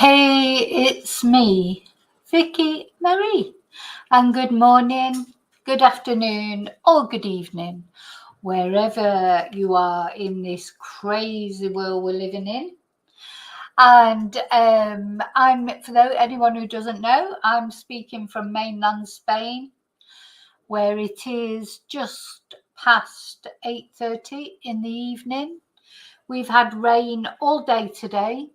Hey, it's me, Vicky Marie, and good morning, good afternoon, or good evening, wherever you are in this crazy world we're living in. And for anyone who doesn't know, I'm speaking from mainland Spain, where it is just past 8:30 in the evening. We've had rain all day today.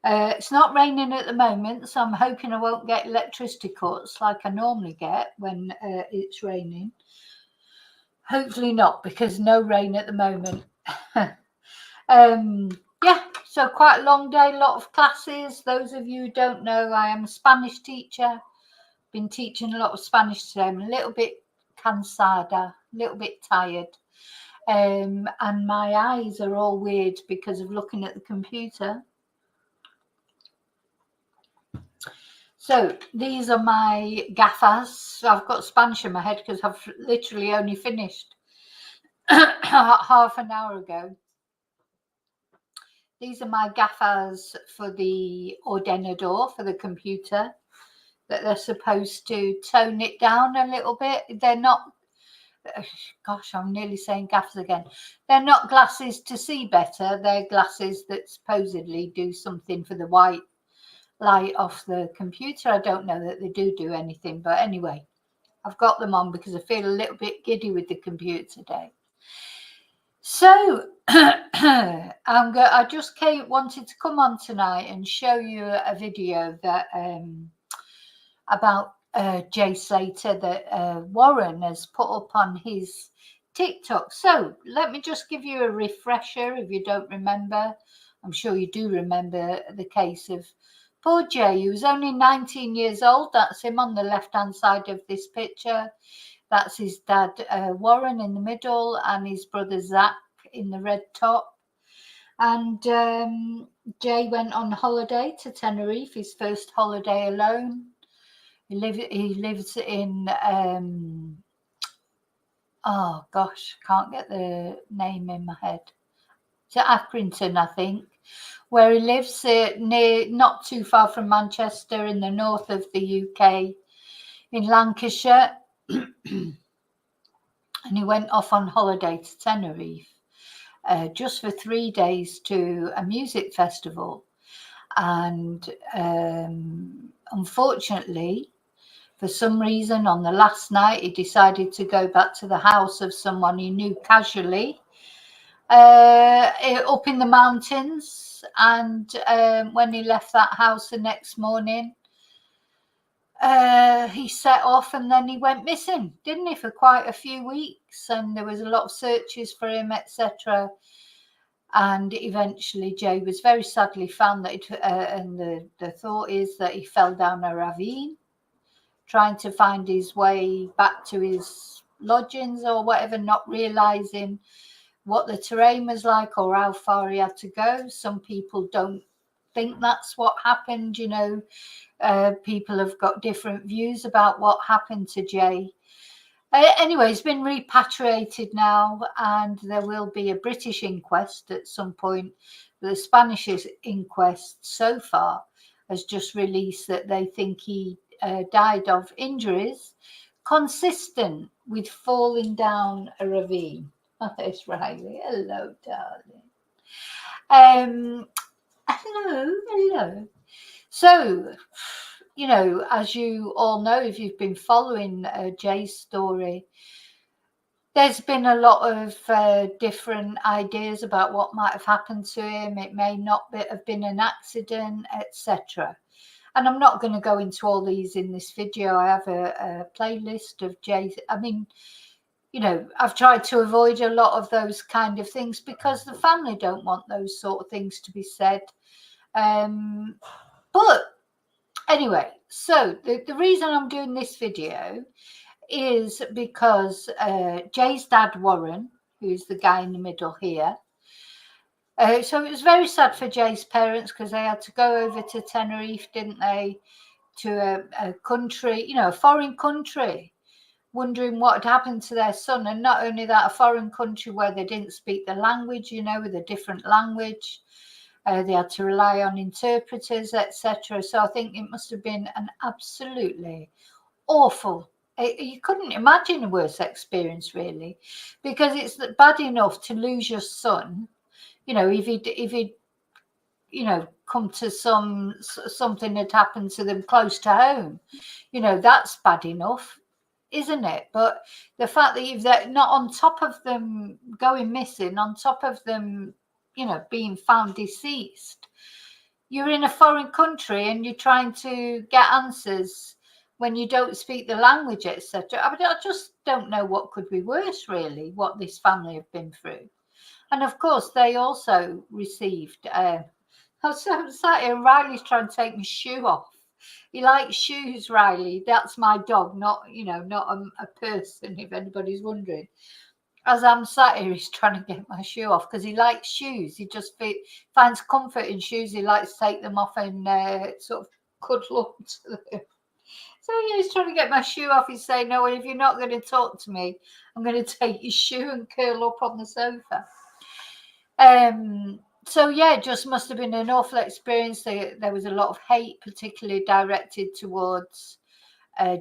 It's not raining at the moment, so I'm hoping I won't get electricity cuts like I normally get when it's raining. Hopefully not, because no rain at the moment. Yeah, so quite a long day, a lot of classes. Those of you who don't know, I am a Spanish teacher. Been teaching a lot of Spanish today. I'm a little bit cansada, a little bit tired. And my eyes are all weird because of looking at the computer. So these are my gafas. I've got Spanish in my head because I've literally only finished half an hour ago. These are my gafas for the ordenador, for the computer, that they're supposed to tone it down a little bit. They're not, gosh, I'm nearly saying gafas again. They're not glasses to see better. They're glasses that supposedly do something for the white light off the computer. I don't know that they do anything, but anyway, I've got them on because I feel a little bit giddy with the computer today. So I just wanted to come on tonight and show you a video that about Jay Slater that Warren has put up on his TikTok. So let me just give you a refresher if you don't remember. I'm sure you do remember the case of poor Jay, who was only 19 years old. That's him on the left-hand side of this picture. That's his dad, Warren, in the middle, and his brother, Zach, in the red top. And Jay went on holiday to Tenerife, his first holiday alone. He lives in, oh gosh, can't get the name in my head. To Accrington, I think, where he lives not too far from Manchester in the north of the UK, in Lancashire. And he went off on holiday to Tenerife just for 3 days to a music festival. And unfortunately, for some reason, on the last night, he decided to go back to the house of someone he knew casually up in the mountains. And when he left that house the next morning, he set off and then he went missing, didn't he, for quite a few weeks, and there was a lot of searches for him, etc. And eventually Jay was very sadly found that and the thought is that he fell down a ravine trying to find his way back to his lodgings or whatever, not realizing what the terrain was like or how far he had to go. Some people don't think that's what happened, you know. People have got different views about what happened to Jay. Anyway, he's been repatriated now, and there will be a British inquest at some point. The Spanish inquest so far has just released that they think he died of injuries consistent with falling down a ravine. Oh, there's Riley. Hello, darling. Hello. So, you know, as you all know, if you've been following Jay's story, there's been a lot of different ideas about what might have happened to him. It may not have been an accident, etc. And I'm not going to go into all these in this video. I have a playlist of Jay's. I mean, you know, I've tried to avoid a lot of those kind of things because the family don't want those sort of things to be said. But anyway, so the reason I'm doing this video is because Jay's dad, Warren, who's the guy in the middle here, so it was very sad for Jay's parents because they had to go over to Tenerife, didn't they, to a country, you know, a foreign country, wondering what had happened to their son. And not only that, a foreign country where they didn't speak the language, you know, with a different language. They had to rely on interpreters, etc. So I think it must have been an absolutely awful. You couldn't imagine a worse experience, really, because it's bad enough to lose your son. If he'd come to something that happened to them close to home, that's bad enough, isn't it? But the fact that they're not on top of them going missing, on top of them, being found deceased, you're in a foreign country and you're trying to get answers when you don't speak the language, etc. I just don't know what could be worse, really, what this family have been through. And of course, they also received. I'm sat here, Riley's trying to take my shoe off. He likes shoes, Riley. That's my dog, not a person, if anybody's wondering. As I'm sat here, he's trying to get my shoe off because he likes shoes. He just finds comfort in shoes. He likes to take them off and sort of cuddle up to them. So yeah, he's trying to get my shoe off. He's saying, no, if you're not going to talk to me, I'm going to take your shoe and curl up on the sofa. So yeah, it just must have been an awful experience. There was a lot of hate, particularly directed towards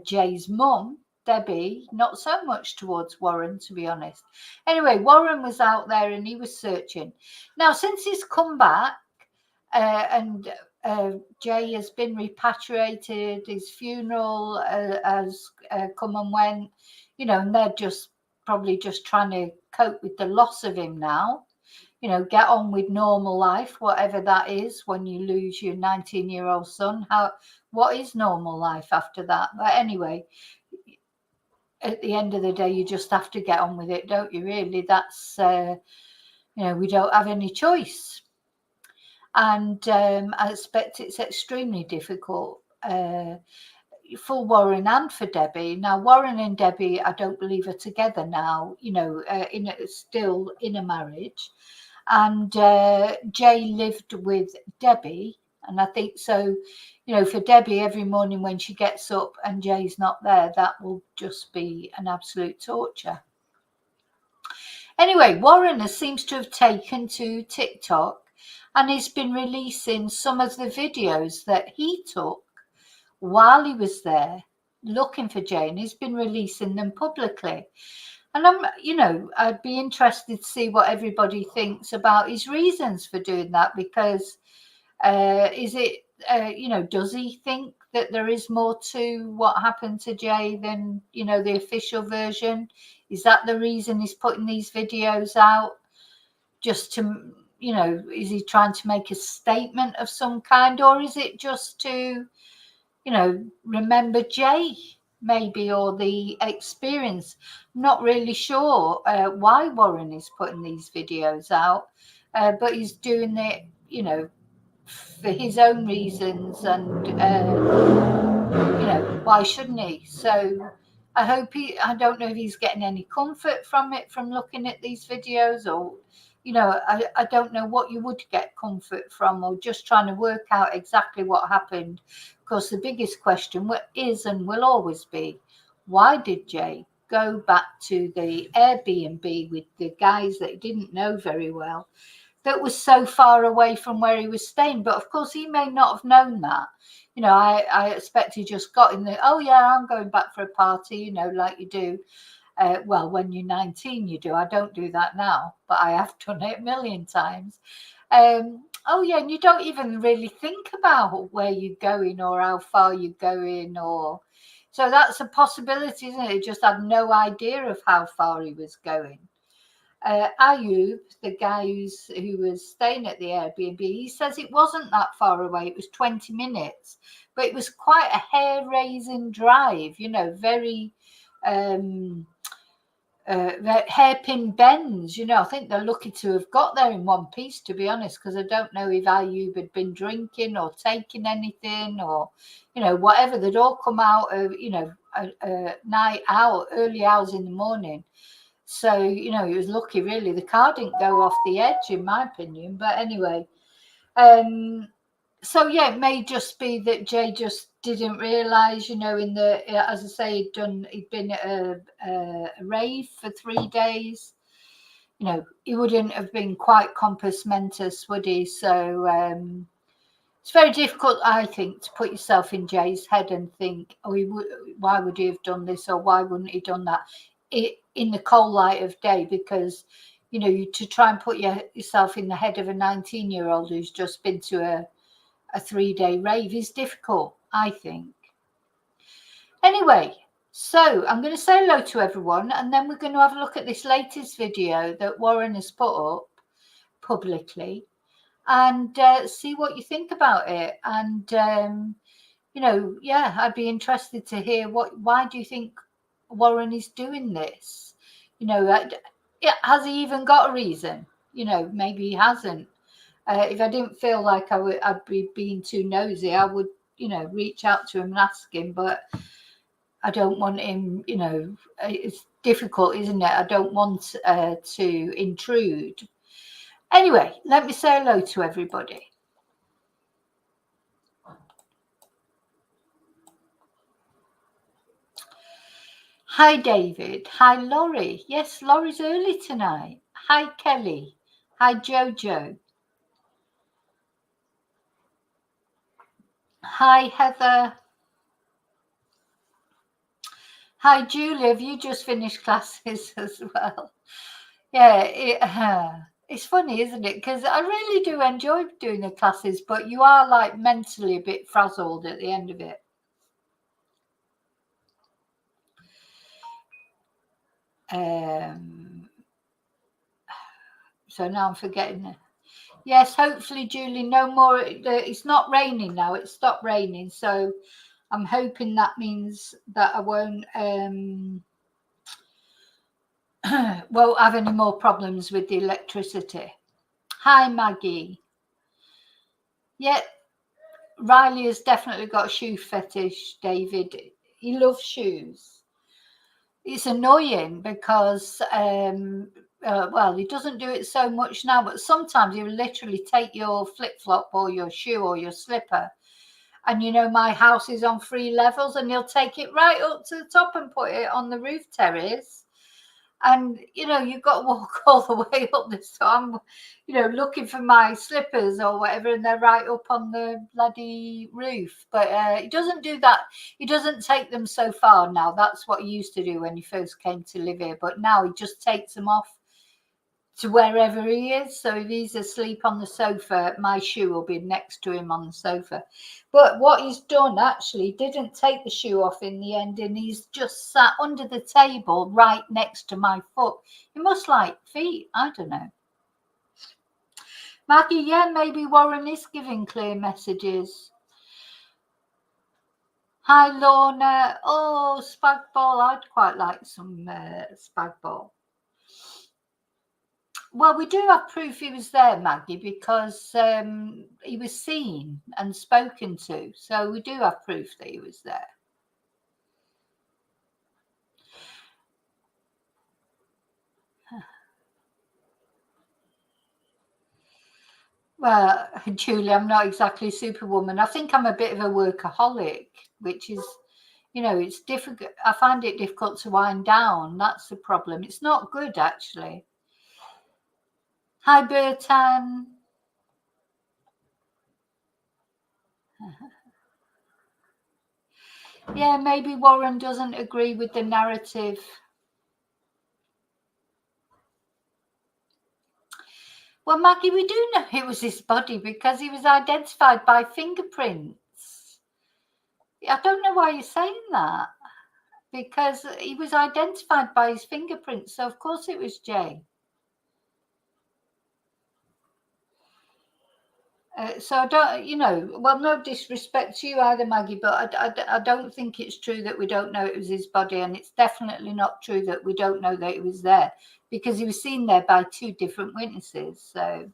Jay's mum, Debbie, not so much towards Warren, to be honest. Anyway, Warren was out there and he was searching. Now, since he's come back and Jay has been repatriated, his funeral has come and went, and they're probably just trying to cope with the loss of him now. Get on with normal life, whatever that is, when you lose your 19-year-old son. What is normal life after that? But anyway, at the end of the day, you just have to get on with it, don't you, really? That's, we don't have any choice. And I expect it's extremely difficult for Warren and for Debbie. Now, Warren and Debbie, I don't believe, are together now, still in a marriage. And Jay lived with Debbie. And I think so, for Debbie, every morning when she gets up and Jay's not there, that will just be an absolute torture. Anyway, Warren seems to have taken to TikTok and he's been releasing some of the videos that he took while he was there looking for Jay, and he's been releasing them publicly. And I'd be interested to see what everybody thinks about his reasons for doing that, because is it, does he think that there is more to what happened to Jay than, the official version? Is that the reason he's putting these videos out? Just to, is he trying to make a statement of some kind, or is it just to, remember Jay, maybe, or the experience? Not really sure why Warren is putting these videos out, but he's doing it, for his own reasons, and why shouldn't he? So I hope I don't know if he's getting any comfort from it, from looking at these videos, or I don't know what you would get comfort from, or just trying to work out exactly what happened. Of course, the biggest question is and will always be, why did Jay go back to the Airbnb with the guys that he didn't know very well, that was so far away from where he was staying? But of course, he may not have known that. I expect he just got in there, oh yeah, I'm going back for a party, like you do. Well, when you're 19, you do. I don't do that now, but I have done it a million times. Oh yeah, and you don't even really think about where you're going or how far you're going, or so that's a possibility, isn't it? He just had no idea of how far he was going. Ayub, the guy who was staying at the Airbnb, he says it wasn't that far away. It was 20 minutes, but it was quite a hair-raising drive, very hairpin bends. I think they're lucky to have got there in one piece, to be honest, because I don't know if Ayub had been drinking or taking anything, or whatever. They'd all come out of a night out, early hours in the morning. So he was lucky, really. The car didn't go off the edge, in my opinion. But anyway, so yeah, it may just be that Jay just didn't realise, as I say, he'd been at a rave for 3 days. he wouldn't have been quite compos mentis, would he? So it's very difficult, I think, to put yourself in Jay's head and think, why would he have done this, or why wouldn't he have done that in the cold light of day? Because, to try and put yourself in the head of a 19-year-old who's just been to a 3-day rave is difficult, I think. Anyway, so I'm going to say hello to everyone, and then we're going to have a look at this latest video that Warren has put up publicly, and see what you think about it. And I'd be interested to hear why do you think Warren is doing this? Has he even got a reason? Maybe he hasn't. If I didn't feel like I'd be being too nosy, I would reach out to him and ask him, but I don't want him, it's difficult, isn't it? I don't want to intrude. Anyway, let me say hello to everybody. Hi, David. Hi, Laurie. Yes, Laurie's early tonight. Hi, Kelly. Hi, Jojo. Hi, Heather. Hi, Julie. Have you just finished classes as well? Yeah, it's funny, isn't it? Because I really do enjoy doing the classes, but you are like mentally a bit frazzled at the end of it. So now I'm forgetting it. Yes, hopefully, Julie, no more. It's not raining now. It stopped raining. So I'm hoping that means that I won't have any more problems with the electricity. Hi, Maggie. Yeah, Riley has definitely got a shoe fetish, David. He loves shoes. It's annoying because, he doesn't do it so much now, but sometimes he will literally take your flip-flop or your shoe or your slipper, and my house is on 3 levels, and he'll take it right up to the top and put it on the roof terrace. And, you've got to walk all the way up this. So I'm, looking for my slippers or whatever, and they're right up on the bloody roof. But he doesn't do that. He doesn't take them so far now. That's what he used to do when he first came to live here. But now he just takes them off to wherever he is. So if he's asleep on the sofa, my shoe will be next to him on the sofa. But what he's done, actually, didn't take the shoe off in the end, and he's just sat under the table right next to my foot. He must like feet. I don't know. Maggie, yeah, maybe Warren is giving clear messages. Hi, Lorna. Oh, spag bol. I'd quite like some spag bol. Well, we do have proof he was there, Maggie, because he was seen and spoken to. So we do have proof that he was there. Well, Julie, I'm not exactly Superwoman. I think I'm a bit of a workaholic, which is, it's difficult. I find it difficult to wind down. That's the problem. It's not good, actually. Hi, Bertan. Yeah, maybe Warren doesn't agree with the narrative. Well, Maggie, we do know it was his body because he was identified by fingerprints. I don't know why you're saying that, because he was identified by his fingerprints. So, of course, it was Jay. So I don't, no disrespect to you either, Maggie, but I don't think it's true that we don't know it was his body, and it's definitely not true that we don't know that it was there, because he was seen there by 2 different witnesses. So,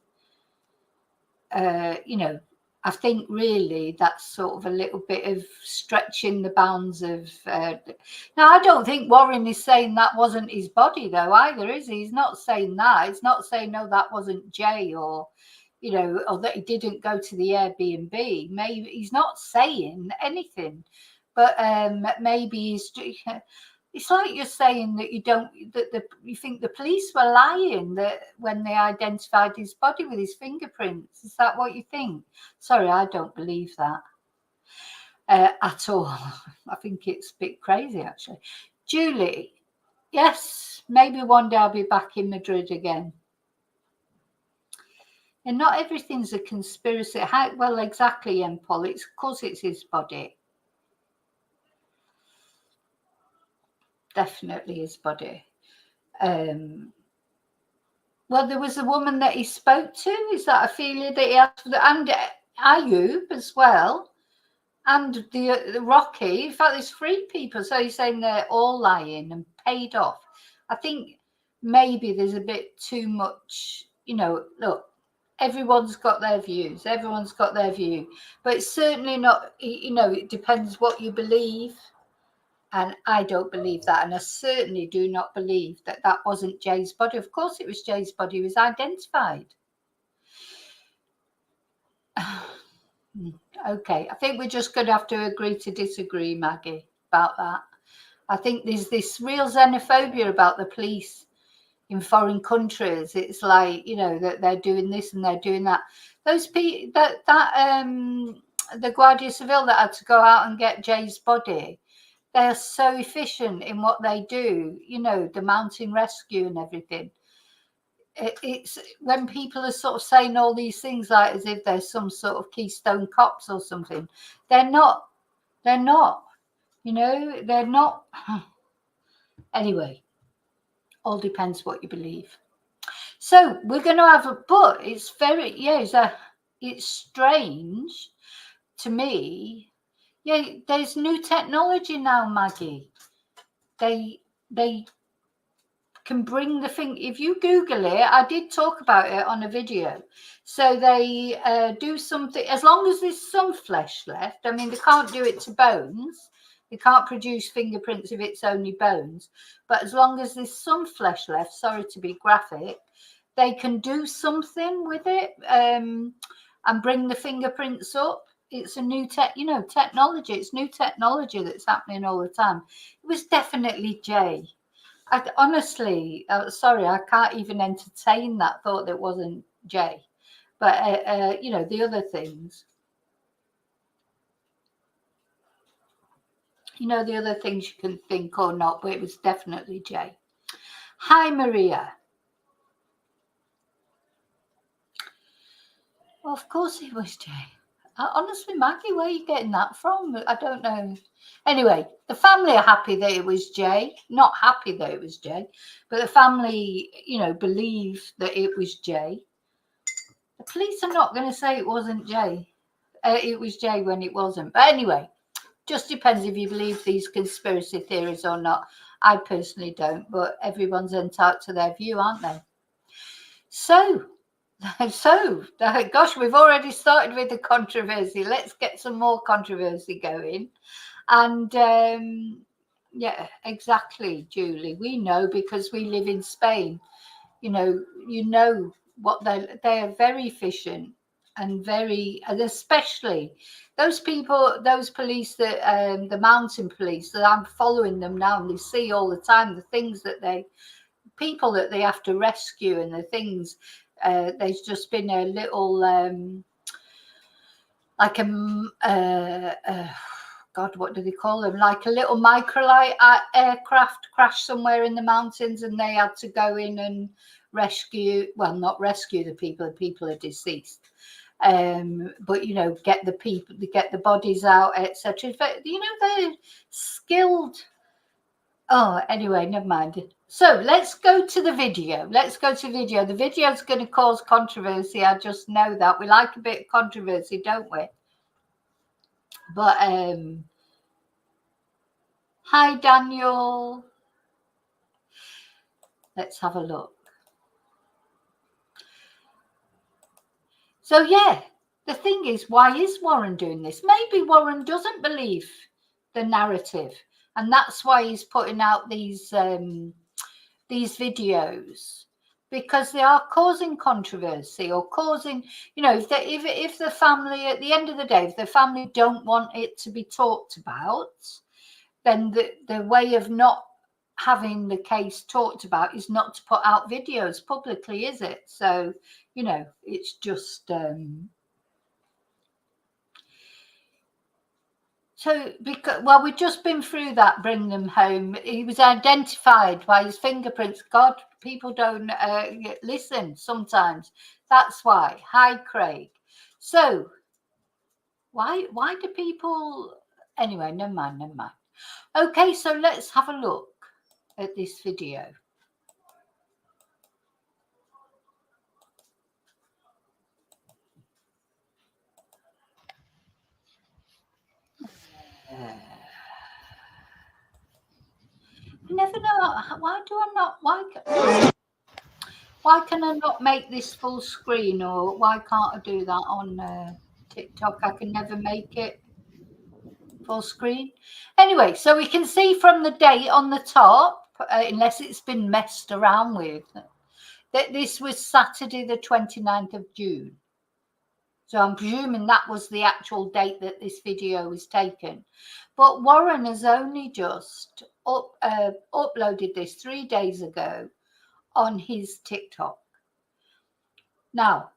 I think really that's sort of a little bit of stretching the bounds of. Now, I don't think Warren is saying that wasn't his body, though, either, is he? He's not saying that. He's not saying, no, that wasn't Jay, or or that he didn't go to the Airbnb. Maybe he's not saying anything, but maybe he's. It's like you're saying that you think the police were lying that when they identified his body with his fingerprints. Is that what you think? Sorry, I don't believe that at all. I think it's a bit crazy, actually. Julie, yes, maybe one day I'll be back in Madrid again. And not everything's a conspiracy. Well, exactly, Paul. Of course it's his body. Definitely his body. Well, there was a woman that he spoke to. Is that a feeling that he had for and Ayub as well, and the Rocky? In fact, there's 3 people. So he's saying they're all lying and paid off. I think maybe there's a bit too much. Look, everyone's got their views. Everyone's got their view, but it's certainly not. It depends what you believe. And I don't believe that. And I certainly do not believe that that wasn't Jay's body. Of course it was Jay's body. It was identified. Okay, I think we're just going to have to agree to disagree, Maggie, about that. I think there's this real xenophobia about the police in foreign countries. It's like, that they're doing this and they're doing that. Those people, the Guardia Civil that had to go out and get Jay's body, they're so efficient in what they do, the mountain rescue and everything. It's when people are sort of saying all these things like as if they're some sort of Keystone Cops or something. They're not. They're not. They're not. Anyway, all depends what you believe. So we're going to have but it's very, it's strange to me. Yeah, there's new technology now, Maggie. They can bring the thing. If you Google it, I did talk about it on a video. So they do something, as long as there's some flesh left. I mean, they can't do it to bones. They can't produce fingerprints if it's only bones. But as long as there's some flesh left, sorry to be graphic, they can do something with it and bring the fingerprints up. It's a new technology. It's new technology that's happening all the time. It was definitely Jay. Honestly, sorry, I can't even entertain that thought that it wasn't Jay. But, the other things. The other things you can think or not, but it was definitely Jay. Hi, Maria. Well, of course it was Jay. Honestly, Maggie, where are you getting that from? I don't know. Anyway, the family are happy that it was Jay. Not happy that it was Jay, but the family, believe that it was Jay. The police are not going to say it wasn't Jay. It was Jay when it wasn't. But anyway, just depends if you believe these conspiracy theories or not. I personally don't, but everyone's entitled to their view, aren't they? So, gosh, we've already started with the controversy. Let's get some more controversy going. And yeah, exactly, Julie. We know because we live in Spain. What they're very efficient and especially those people, those police that the mountain police that I'm following them now, and they see all the time the things that people that they have to rescue and the things. There's just been a little God, what do they call them? Like a little microlight aircraft crashed somewhere in the mountains, and they had to go in and rescue. Well, not rescue the people are deceased. But get the bodies out, etc. But they're skilled. Oh, anyway, never mind. So let's go to the video. The video is going to cause controversy. I just know that. We like a bit of controversy, don't we? But hi, Daniel. Let's have a look. So yeah, the thing is, why is Warren doing this? Maybe Warren doesn't believe the narrative, and that's why he's putting out these videos, because they are causing controversy or causing, if the family, at the end of the day, if the family don't want it to be talked about, then the way of not having the case talked about is not to put out videos publicly, is it? So, you know, it's just so because, well, we've just been through that, bring them home. He was identified by his fingerprints. God, people don't listen sometimes. That's why. Hi, Craig. So why do people, anyway, never mind. Okay, so let's have a look at this video. I never know, why do I not, why can I not make this full screen, or why can't I do that on TikTok? I can never make it full screen. Anyway, so we can see from the date on the top, unless it's been messed around with, that this was Saturday the 29th of June. So I'm presuming that was the actual date that this video was taken. But Warren has only just uploaded this 3 days ago on his TikTok. Now,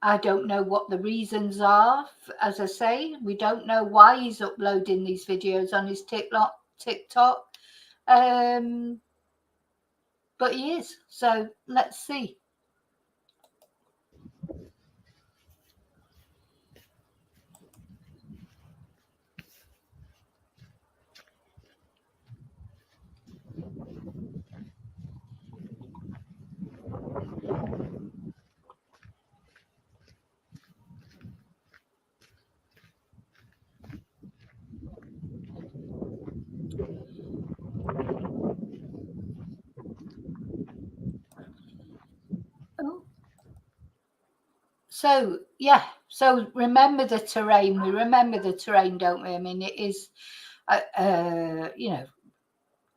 I don't know what the reasons are. As I say, we don't know why he's uploading these videos on his TikTok. But he is. So let's see. Oh. So, yeah. So remember the terrain. We remember the terrain, don't we? I mean, it is, you know,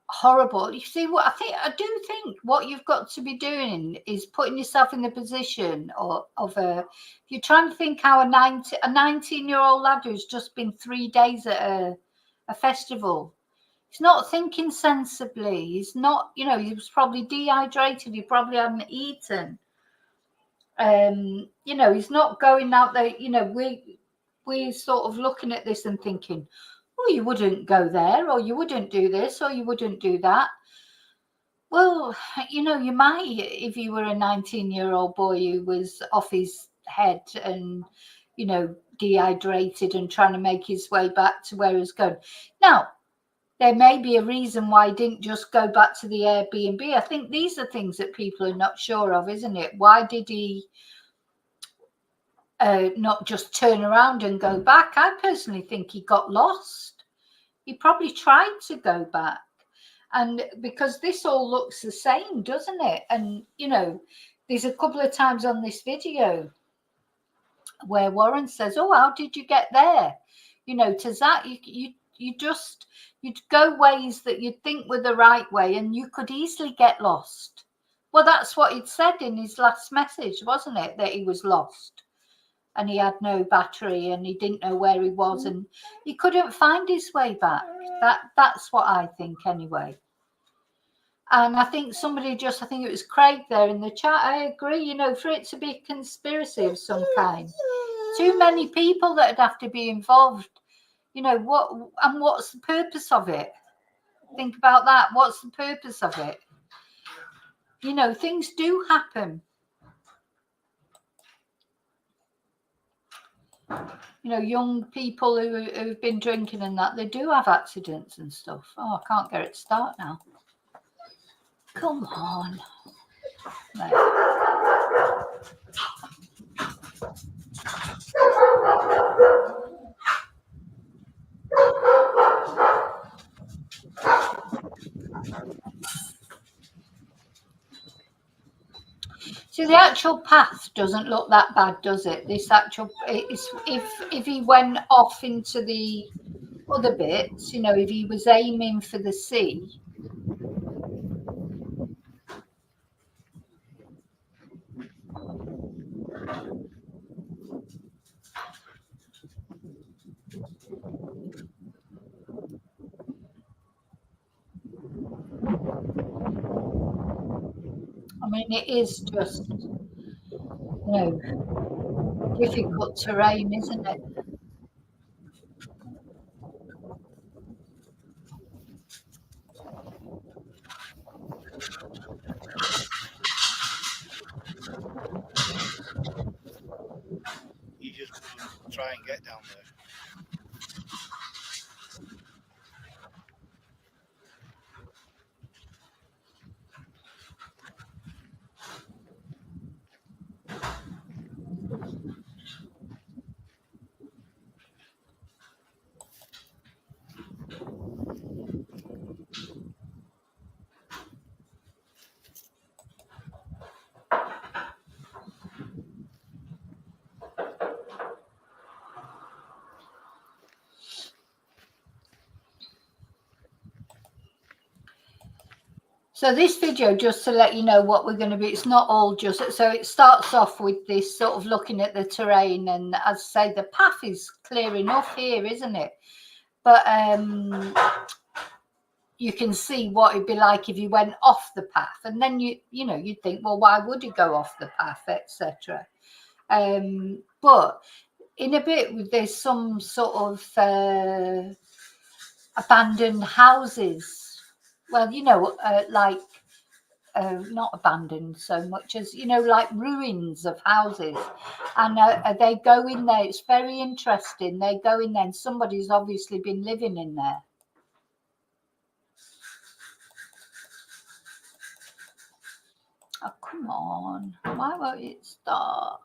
horrible. You see, what I do think what you've got to be doing is putting yourself in the position of if you're trying to think how a 19-year-old lad who's just been 3 days at a festival, he's not thinking sensibly. He's not, you know, he was probably dehydrated. He probably hadn't eaten. You know, he's not going out there. You know, we're sort of looking at this and thinking, oh, you wouldn't go there, or you wouldn't do this, or you wouldn't do that. Well, you know, you might if you were a 19-year-old boy who was off his head and, you know, dehydrated and trying to make his way back to where he's going. Now, there may be a reason why he didn't just go back to the Airbnb. I think these are things that people are not sure of, isn't it? Why did he not just turn around and go back? I personally think he got lost. He probably tried to go back. And because this all looks the same, doesn't it? And, you know, there's a couple of times on this video where Warren says, oh, how did you get there? You know, to that, you'd go ways that you'd think were the right way, and you could easily get lost. Well, that's what he'd said in his last message, wasn't it? That he was lost and he had no battery and he didn't know where he was and he couldn't find his way back. That's what I think anyway. And I think somebody I think it was Craig there in the chat, I agree, you know, for it to be a conspiracy of some kind, too many people that'd have to be involved, you know, what's the purpose of it? Think about that. What's the purpose of it? You know, things do happen. You know, young people who've been drinking and that, they do have accidents and stuff. Oh, I can't get it to start now. Come on. Right. So the actual path doesn't look that bad, does it? This actual, if he went off into the other bits, you know, if he was aiming for the sea. mean, it is just, difficult terrain, isn't it? You just wouldn't try and get down there. So this video, just to let you know what we're going to be, it's not all just, so it starts off with this sort of looking at the terrain, and as I say, the path is clear enough here, isn't it? But you can see what it'd be like if you went off the path, and then you'd think, well, why would you go off the path, etc. But in a bit, there's some sort of abandoned houses. Well, like not abandoned so much as, like ruins of houses. And they go in there. It's very interesting. They go in there and somebody's obviously been living in there. Oh, come on. Why won't it start?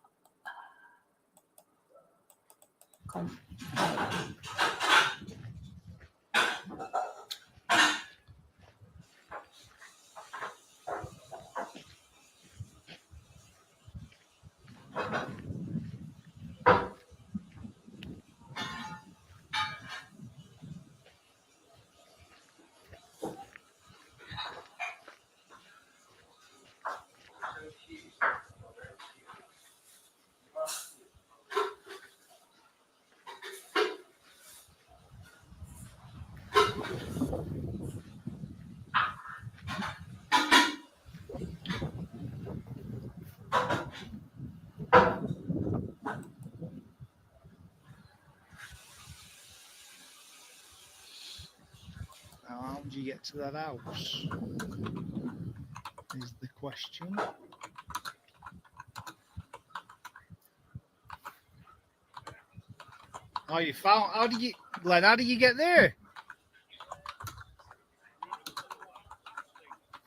Come on. How did you get to that house? Is the question. Oh, you found? Glenn? How did you get there?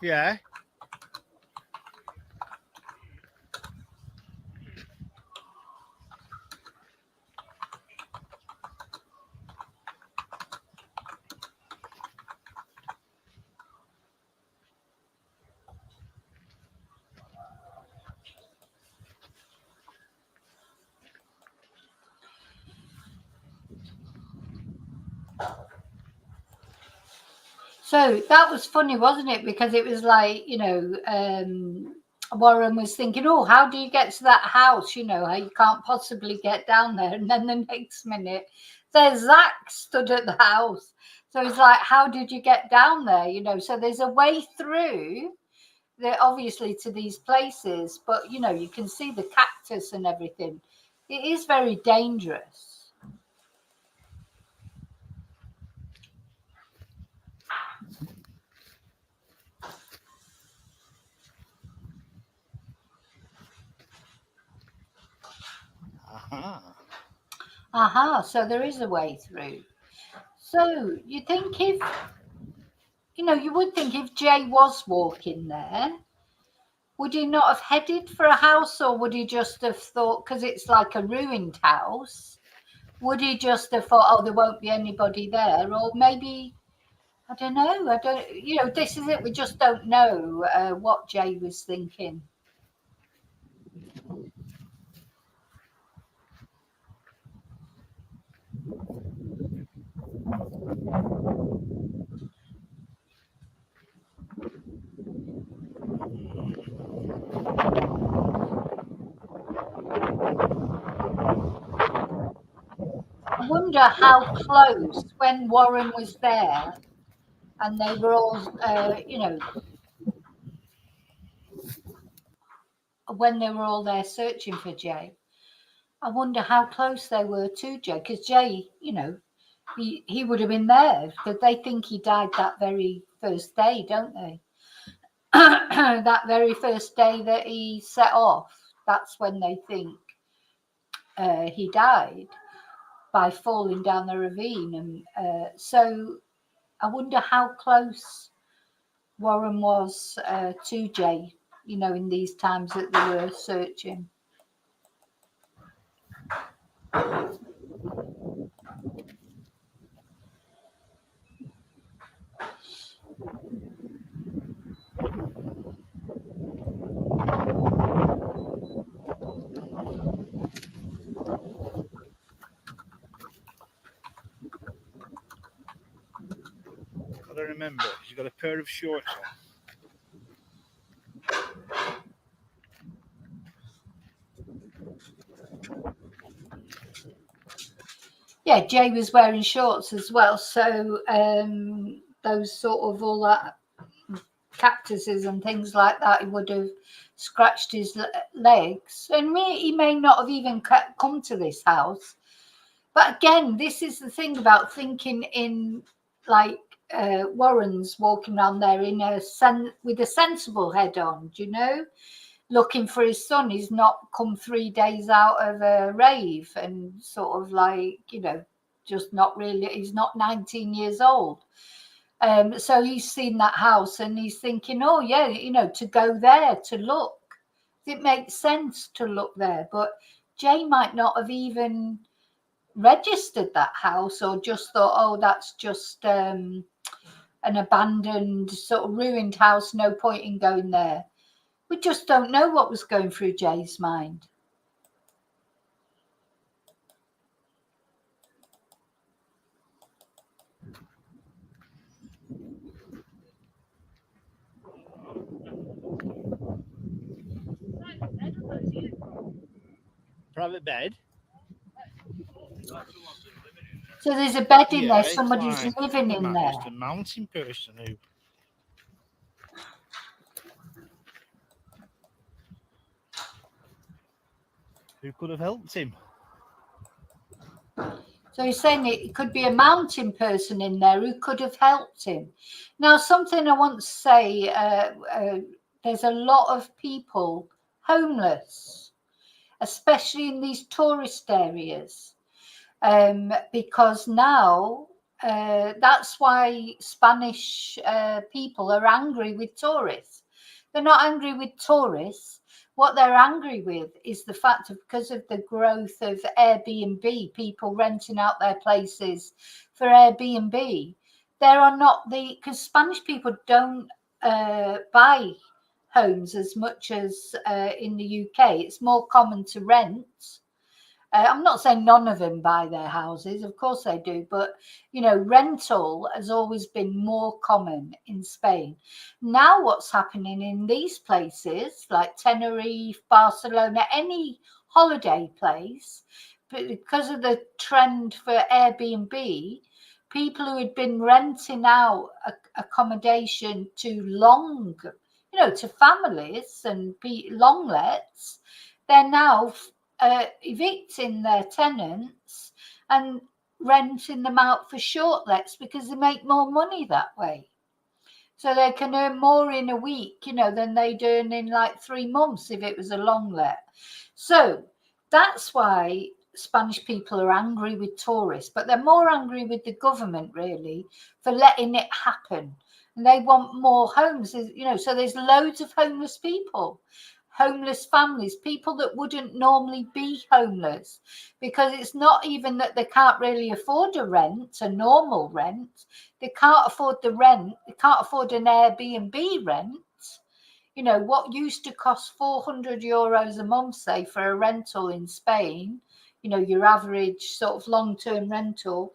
Yeah. So that was funny, wasn't it? Because it was like, Warren was thinking, oh, how do you get to that house? You can't possibly get down there. And then the next minute, there's Zach stood at the house. So he's like, how did you get down there? So there's a way through there, obviously, to these places. But, you can see the cactus and everything. It is very dangerous. So there is a way through. So you think if, you would think if Jay was walking there, would he not have headed for a house, or would he just have thought, because it's like a ruined house, would he just have thought, oh, there won't be anybody there? Or maybe, I don't know, this is it, we just don't know what Jay was thinking. I wonder how close, when Warren was there and they were all, when they were all there searching for Jay, I wonder how close they were to Jay, because Jay, you know, he would have been there. But they think he died that very first day, don't they? That very first day that he set off, that's when they think he died, by falling down the ravine. And so I wonder how close Warren was to Jay, you know, in these times that they were searching. Got to remember, he's got a pair of shorts on. Yeah, Jay was wearing shorts as well. So those sort of all that cactuses and things like that, he would have scratched his legs. And he may not have even come to this house. But again, this is the thing about thinking in like Warren's walking around there in with a sensible head on, do you know? Looking for his son. He's not come 3 days out of a rave and sort of like, you know, just not really, he's not 19 years old. So he's seen that house and he's thinking, oh yeah, you know, to go there to look. It makes sense to look there. But Jay might not have even registered that house, or just thought, oh, that's just an abandoned sort of ruined house, no point in going there. We just don't know what was going through Jay's mind. Private bed. So there's a bed in there. it's Somebody's like living in there. Just a mountain person who could have helped him. So he's saying it could be a mountain person in there who could have helped him. Now, something I want to say, there's a lot of people homeless, especially in these tourist areas, because now that's why Spanish people are angry with tourists. They're not angry with tourists. What they're angry with is the fact of, because of the growth of Airbnb, people renting out their places for Airbnb, there are not because Spanish people don't buy homes as much as in the UK. It's more common to rent. I'm not saying none of them buy their houses, of course they do, but you know, rental has always been more common in Spain. Now what's happening in these places like Tenerife, Barcelona, any holiday place, because of the trend for Airbnb, people who had been renting out accommodation to to families and long lets, they're now evicting their tenants and renting them out for short lets because they make more money that way. So they can earn more in a week, than they'd earn in like 3 months if it was a long let. So that's why Spanish people are angry with tourists, but they're more angry with the government really for letting it happen. And they want more homes, so there's loads of homeless people. Homeless families, people that wouldn't normally be homeless, because it's not even that they can't really afford a normal rent. They can't afford the rent. They can't afford an Airbnb rent. What used to cost €400 a month, say, for a rental in Spain, your average sort of long-term rental,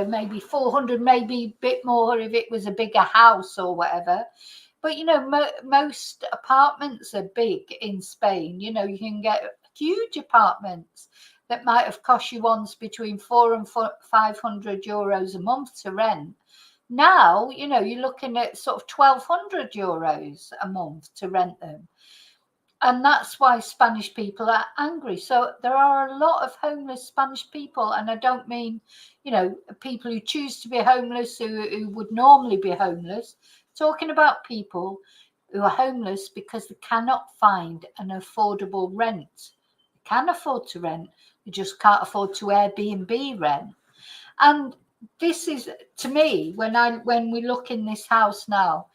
maybe 400, maybe a bit more if it was a bigger house or whatever. But, most apartments are big in Spain. You can get huge apartments that might have cost you once between €400 and €500 a month to rent. Now, you're looking at sort of €1,200 a month to rent them. And that's why Spanish people are angry. So there are a lot of homeless Spanish people, and I don't mean, people who choose to be homeless, who would normally be homeless. Talking about people who are homeless because they cannot find an affordable rent. They can afford to rent, they just can't afford to Airbnb rent. And this is, to me, when we look in this house now,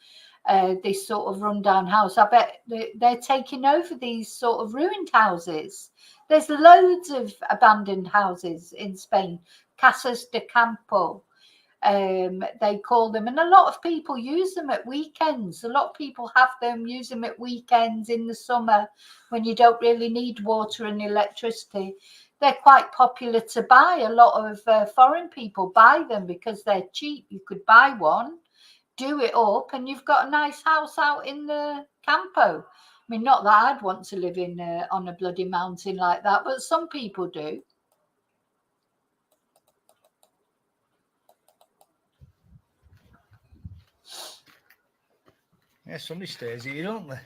this sort of rundown house, I bet they're taking over these sort of ruined houses. There's loads of abandoned houses in Spain, casas de campo, they call them, and a lot of people use them at weekends. A lot of people have them, use them at weekends in the summer when you don't really need water and electricity. They're quite popular to buy. A lot of foreign people buy them because they're cheap. You could buy one, do it up, and you've got a nice house out in the campo. I mean, not that I'd want to live in on a bloody mountain like that, but some people do. Yeah, somebody stays here, don't they?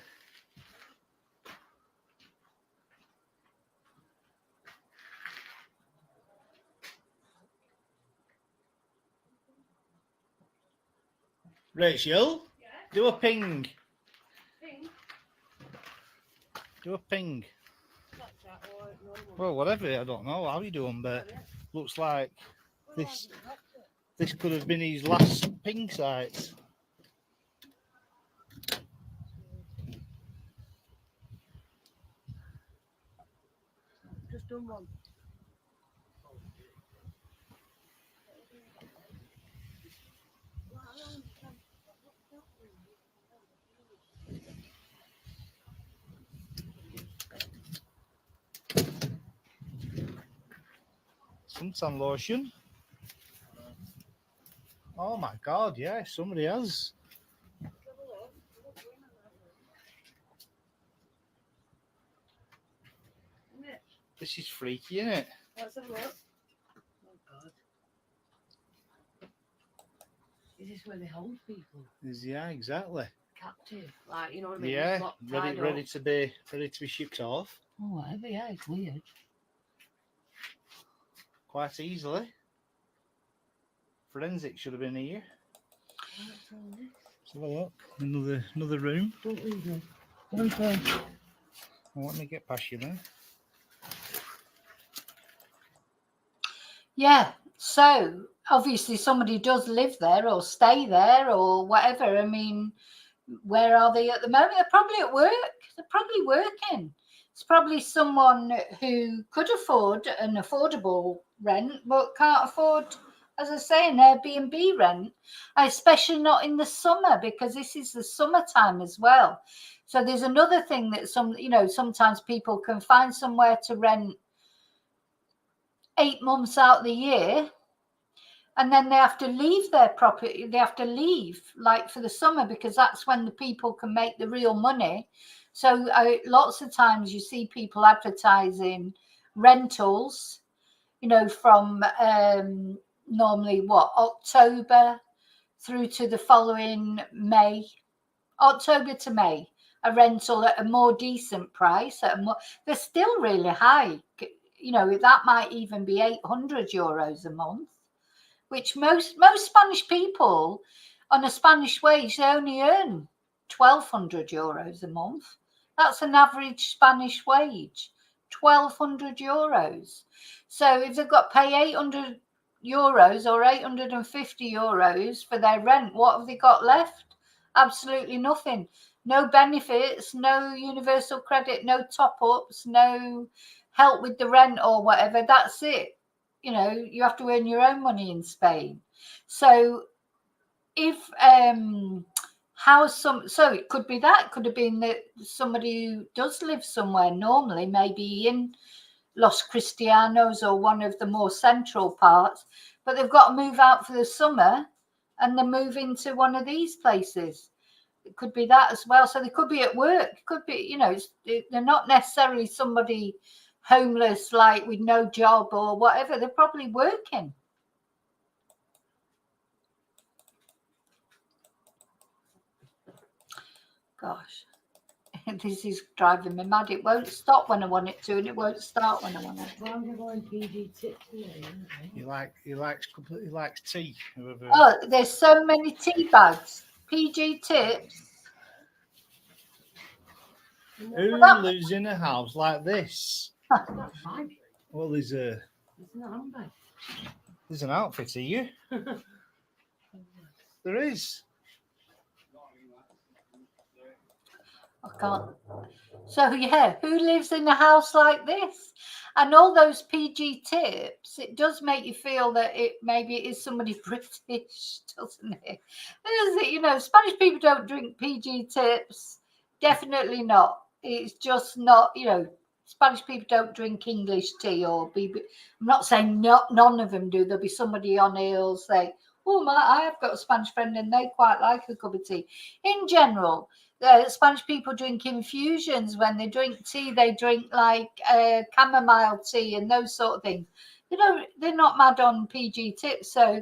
Rachel, yeah? Do a ping. Ping? Do a ping. Well, whatever, I don't know how you do them, but looks like this could have been his last ping site. Just done one. Suntan lotion. Oh my god, yeah, somebody has. This is freaky, isn't it? Let's have a look. Oh god. Is this where they hold people? Yeah, exactly. Captive, like, you know what I mean? Yeah, ready to be shipped off. Oh, whatever. Yeah, it's weird. Quite easily. Forensic should have been here. Let's have a look. Another room. Don't leave me. Okay. Well, let me get past you then. Yeah, so obviously somebody does live there or stay there or whatever. I mean, where are they at the moment? They're probably at work. They're probably working. It's probably someone who could afford an affordable rent but can't afford, as I say, an Airbnb rent, especially not in the summer, because this is the summertime as well. So there's another thing that sometimes people can find somewhere to rent 8 months out of the year, and then they have to leave their property. They have to leave like for the summer, because that's when the people can make the real money. So lots of times you see people advertising rentals, from normally October through to the following May, October to May, a rental at a more decent price. They're still really high. That might even be €800 a month, which most Spanish people on a Spanish wage, they only earn €1,200 a month. That's an average Spanish wage, €1,200. So if they've got to pay €800 or €850 for their rent, what have they got left? Absolutely nothing. No benefits, no universal credit, no top-ups, no help with the rent or whatever. That's it. You have to earn your own money in Spain. So if so it could be that, could have been that somebody who does live somewhere normally, maybe in Los Cristianos or one of the more central parts, but they've got to move out for the summer and then move into one of these places. It could be that as well. So they could be at work. It could be, they're not necessarily somebody homeless, like with no job or whatever. They're probably working. Gosh. This is driving me mad. It won't stop when I want it to, and it won't start when I want it. Well, I'm going PG tips today, He likes tea. Whoever. Oh, there's so many tea bags. PG tips. Who lives in a house like this? That's fine. Well, there's It's not handbag. an outfit here. There is. I can't. So yeah, who lives in a house like this? And all those PG tips, it does make you feel that maybe it is somebody British, doesn't it? Spanish people don't drink PG tips. Definitely not. It's just not, Spanish people don't drink English tea or I'm not saying none of them do. There'll be somebody on here who'll say, oh, I have got a Spanish friend and they quite like a cup of tea. In general, Spanish people drink infusions. When they drink tea, they drink like chamomile tea and those sort of things. They're not mad on PG tips. So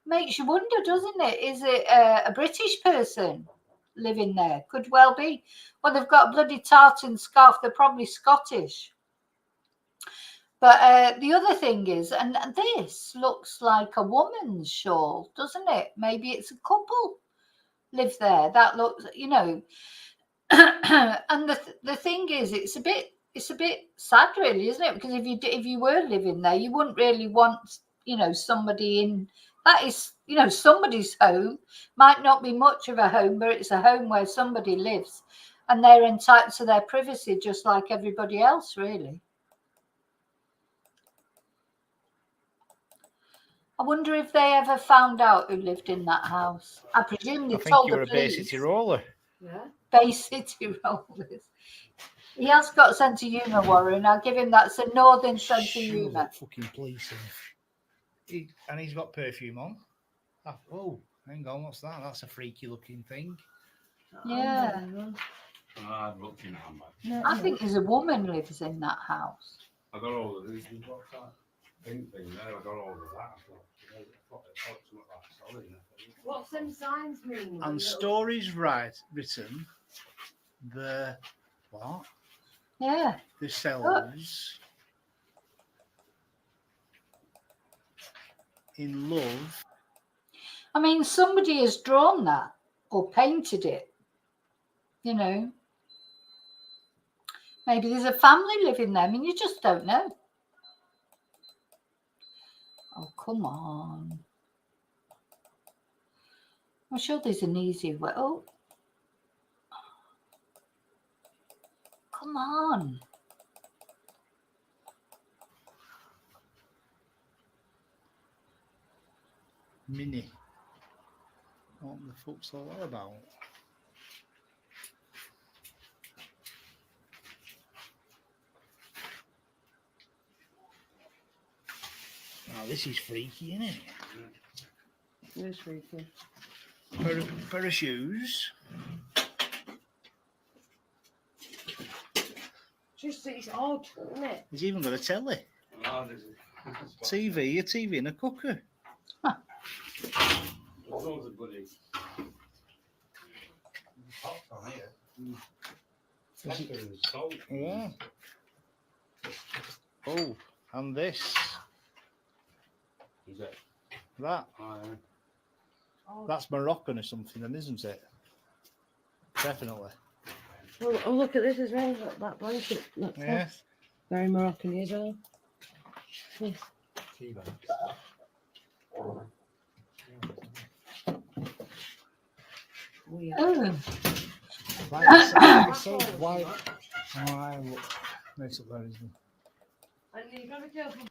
makes you wonder, doesn't it? Is it a British person living there? Could well be. Well, they've got a bloody tartan scarf. They're probably Scottish. But the other thing is, and this looks like a woman's shawl, doesn't it? Maybe it's a couple live there. That looks, And the thing is, it's a bit sad, really, isn't it? Because if you were living there, you wouldn't really want, somebody in. That is, somebody's home. Might not be much of a home, but it's a home where somebody lives, and they're entitled to their privacy just like everybody else, really. I wonder if they ever found out who lived in that house. I presume they told the police. I think you were a Bay City roller. Yeah. Bay City rollers. He has got a sense of humour, Warren. I'll give him that. It's a northern sense of humour. Fucking police. And he's got perfume on. Oh, hang on, what's that? That's a freaky looking thing. Yeah. I've looked in handbag. I think there's a woman lives in that house. I got all of these. What's that pink thing there? I got all of that. What's them signs mean? And stories written the what? Yeah. The selves in love. I mean, somebody has drawn that or painted it. Maybe there's a family living there. I mean, you just don't know. Oh, come on. I'm sure there's an easy way. Oh. Come on. Mini. What the fuck's all that about? Oh, this is freaky, isn't it? It is freaky. Pair of shoes. Just it's odd, isn't it? He's even got a telly. A TV and a cooker. Yeah. Oh, and this. Is it? That. That's Moroccan or something, then, isn't it? Definitely. Oh, look at this as well. That blanket. Yes. Very Moroccan as well. Yes. Weird. Oh. It's so white. Nice up there, isn't it? And you gotta be careful.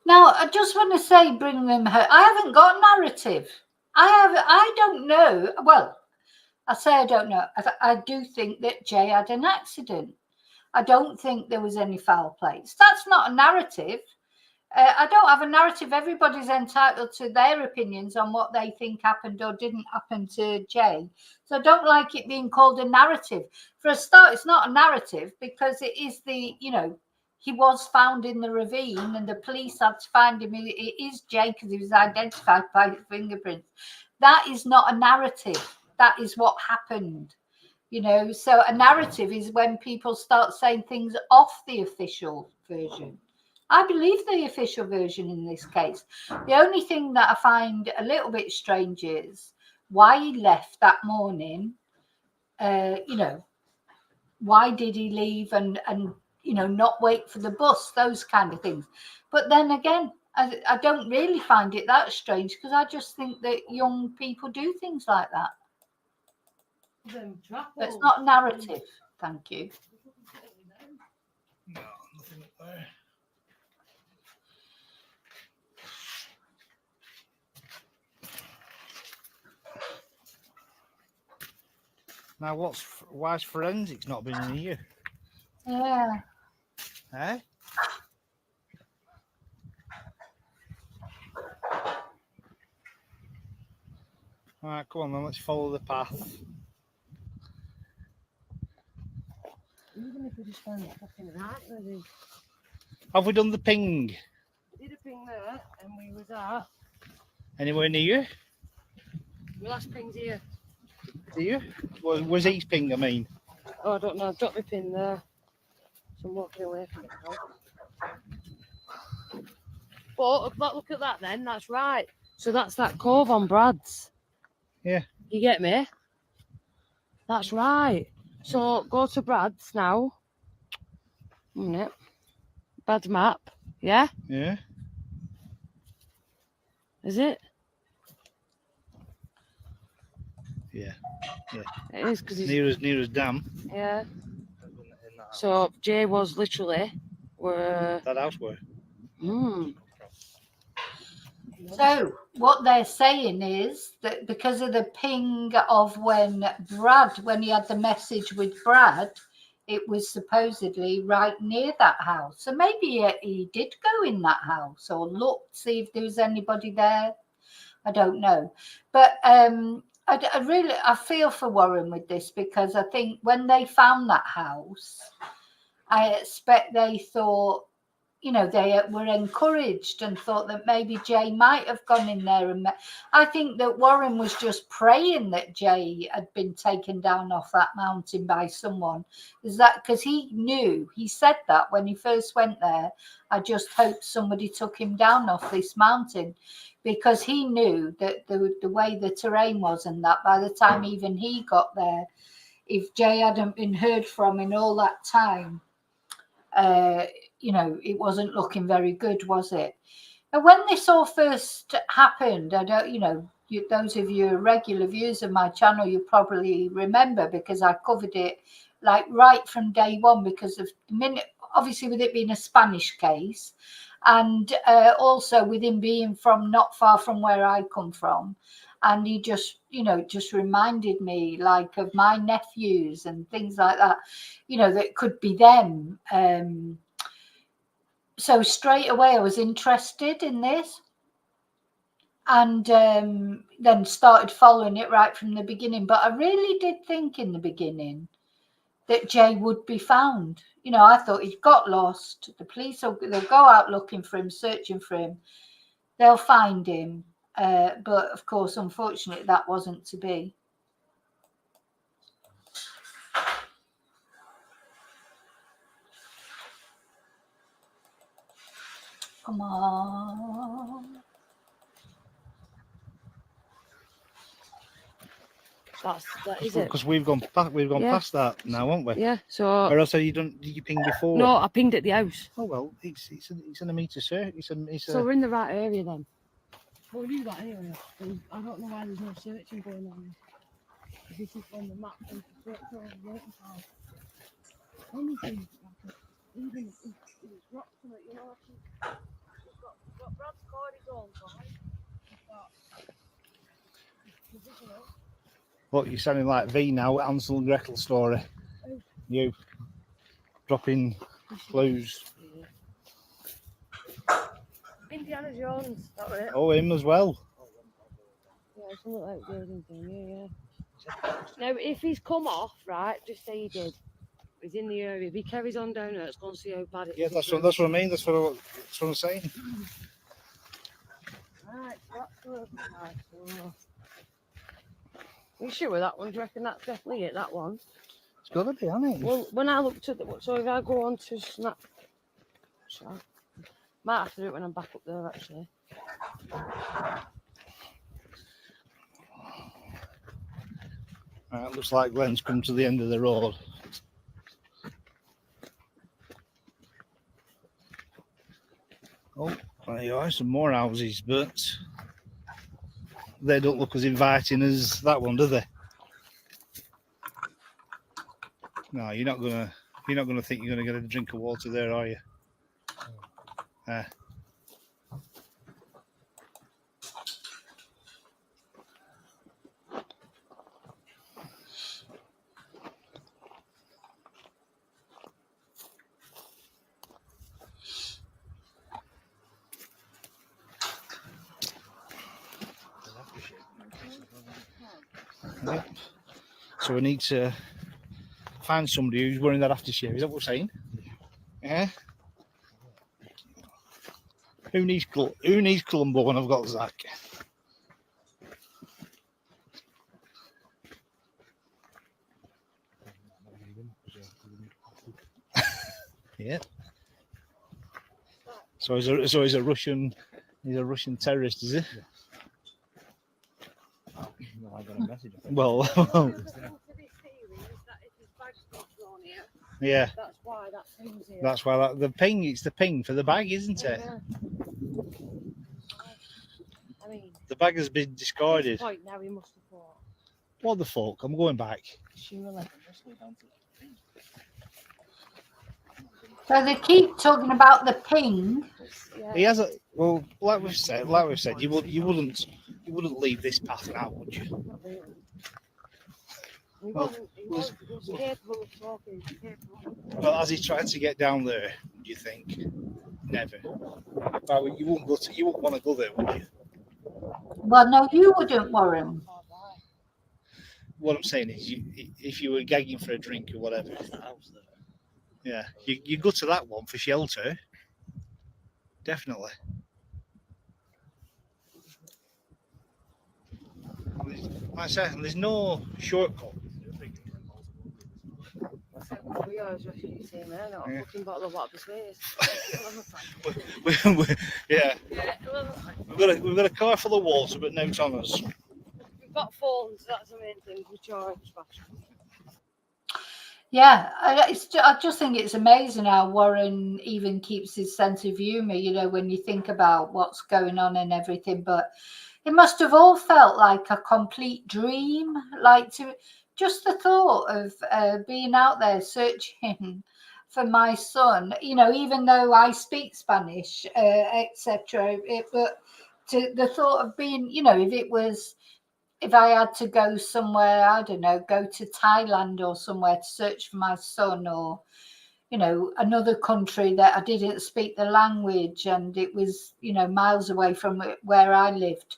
Now, I just want to say, bring them home. I haven't got a narrative. I don't know. Well, I say I don't know. I do think that Jay had an accident. I don't think there was any foul plays. That's not a narrative. I don't have a narrative. Everybody's entitled to their opinions on what they think happened or didn't happen to Jay. So I don't like it being called a narrative. For a start, it's not a narrative because it is he was found in the ravine and the police had to find him. It is Jay because he was identified by his fingerprints. That is not a narrative. That is what happened. You know, so a narrative is when people start saying things off the official version. I believe the official version in this case. The only thing that I find a little bit strange is why he left that morning. You know, why did he leave and you know, not wait for the bus, those kind of things. But then again, I don't really find it that strange, because I just think that young people do things like that. It's not narrative. Thank you. No, nothing up there. Now, why's forensics not been in here? Yeah. Eh? All right, come on then, let's follow the path. Even if we just find that fucking right, maybe. Have we done the ping? We did a ping there, and we was at. Anywhere near? The last ping's here. Here? Was his ping, I mean? Oh, I don't know. I've dropped my pin there. So I'm walking away from it now. But look at that then. That's right. So that's that cove on Brad's. Yeah. You get me? That's right. So go to Brad's now. 1 minute. Brad's map. Yeah? Yeah. Is it? Yeah. It is, because he's... Near as dam. Yeah. So Jay was literally where... That house were. So what they're saying is that because of the ping of when he had the message with Brad, it was supposedly right near that house. So maybe he did go in that house or look, see if there was anybody there. I don't know. But I feel for Warren with this, because I think when they found that house, I expect they thought, you know, they were encouraged and thought that maybe Jay might have gone in there. And I think that Warren was just praying that Jay had been taken down off that mountain by someone. Is that because he knew, he said that when he first went there, I just hoped somebody took him down off this mountain, because he knew that the way the terrain was, and that by the time even he got there, if Jay hadn't been heard from in all that time, you know, it wasn't looking very good, was it? And when this all first happened, I don't, you know, those of you regular viewers of my channel, you probably remember, because I covered it like right from day one, because of the minute, obviously with it being a Spanish case, and also with him being from not far from where I come from. And he just, you know, just reminded me like of my nephews and things like that, you know, that could be them. So straight away I was interested in this, and then started following it right from the beginning. But I really did think in the beginning that Jay would be found. You know, I thought he'd got lost. The police they'll go out looking for him, searching for him. They'll find him. But of course, unfortunately, that wasn't to be. Come on. That is it. Because we've gone past that now, haven't we? Yeah. So. Or else did you ping before? No, I pinged at the house. Oh well, it's an meter search. So we're in the right area then. Well, we knew that anyway. I don't know why there's no searching going on. This is on the map and search all the waiting for anything. Even if it's rocks on it, you know. We've got Brad's car his own side. Look, you're sounding like V now, Ansel and Gretel story. You dropping clues. Indiana Jones, that was it. Oh, him as well. Yeah, something like that. Yeah. Now, if he's come off, right, just say he did. He's in the area. If he carries on down there, let's go and see how bad it is. Yeah, that's what I mean. That's what I'm saying. Right, that's good. Right, so... You sure that one? Do you reckon that's definitely it, that one? It's got to be, hasn't it? Well, when I looked at so if I go on to Snapchat, might have to do it when I'm back up there actually. Right, looks like Glenn's come to the end of the road. Oh, there you are, some more houses, but they don't look as inviting as that one, do they? No, you're not gonna think you're gonna get a drink of water there, are you? Yep. So we need to find somebody who's wearing that aftershave. Is that what we're saying? Yeah. Who needs Columbo when I've got Zach? Yeah. So he's a Russian terrorist, is he? I got a message. Well, yeah. That's why that thing's here. That's why the ping. It's the ping for the bag, isn't it? Yeah. I mean, The bag has been discarded. point now he must have thought. What the fuck? I'm going back. So they keep talking about the ping. Yeah. He has a well, like we've said, you wouldn't leave this path now, would you? Not really. He Well, wasn't capable of talking. Well, as he tried to get down there, do you think? Never. But you wouldn't want to go there, would you? Well, no, you wouldn't, Warren. What I'm saying is, if you were gagging for a drink or whatever, yeah, you go to that one for shelter. Definitely. Like I said, there's no shortcut. We always rescue the team, eh? Not a fucking bottle of water space. Yeah. Yeah, We've got a car full of water, but no tonners. we've got phones, that's the main thing, we charge fast. Yeah, I just think it's amazing how Warren even keeps his sense of humour, you know, when you think about what's going on and everything. But it must have all felt like a complete dream, like just the thought of being out there searching for my son, you know, even though I speak Spanish, etc. But to the thought of being, you know, if I had to go somewhere, I don't know, go to Thailand or somewhere to search for my son, or, you know, another country that I didn't speak the language and it was, you know, miles away from where I lived,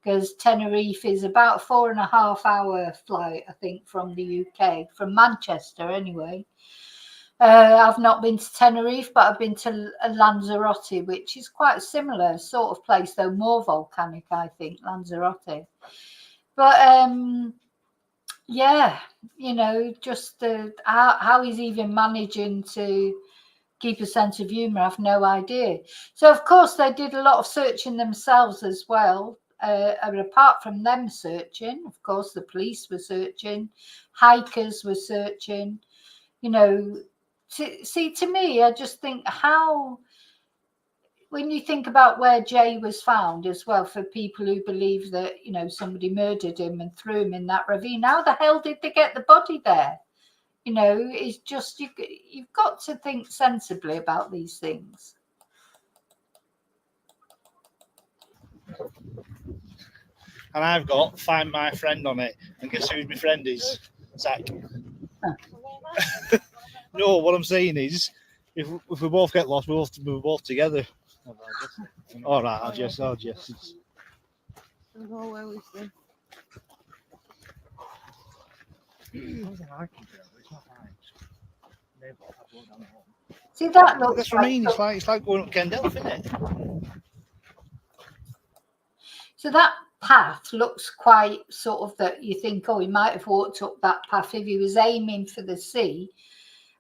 because Tenerife is about a 4.5-hour flight, I think, from the UK, from Manchester anyway. I've not been to Tenerife, but I've been to Lanzarote, which is quite a similar sort of place, though more volcanic, I think, Lanzarote. But yeah, you know, just how he's even managing to keep a sense of humour, I've no idea. So, of course, they did a lot of searching themselves as well. And apart from them searching, of course, the police were searching, hikers were searching. You know, to me, I just think how, when you think about where Jay was found as well, for people who believe that, you know, somebody murdered him and threw him in that ravine, how the hell did they get the body there? You know, it's just, you've got to think sensibly about these things. And I've got Find My Friend on it. And guess who my friend is? Zach. No, what I'm saying is, if we both get lost, we're both together. All right, I'll just. I don't know where we stay. See, that looks That's what I mean. It's like going up Kendall, isn't it? So that path looks quite sort of that you think, oh, he might have walked up that path if he was aiming for the sea.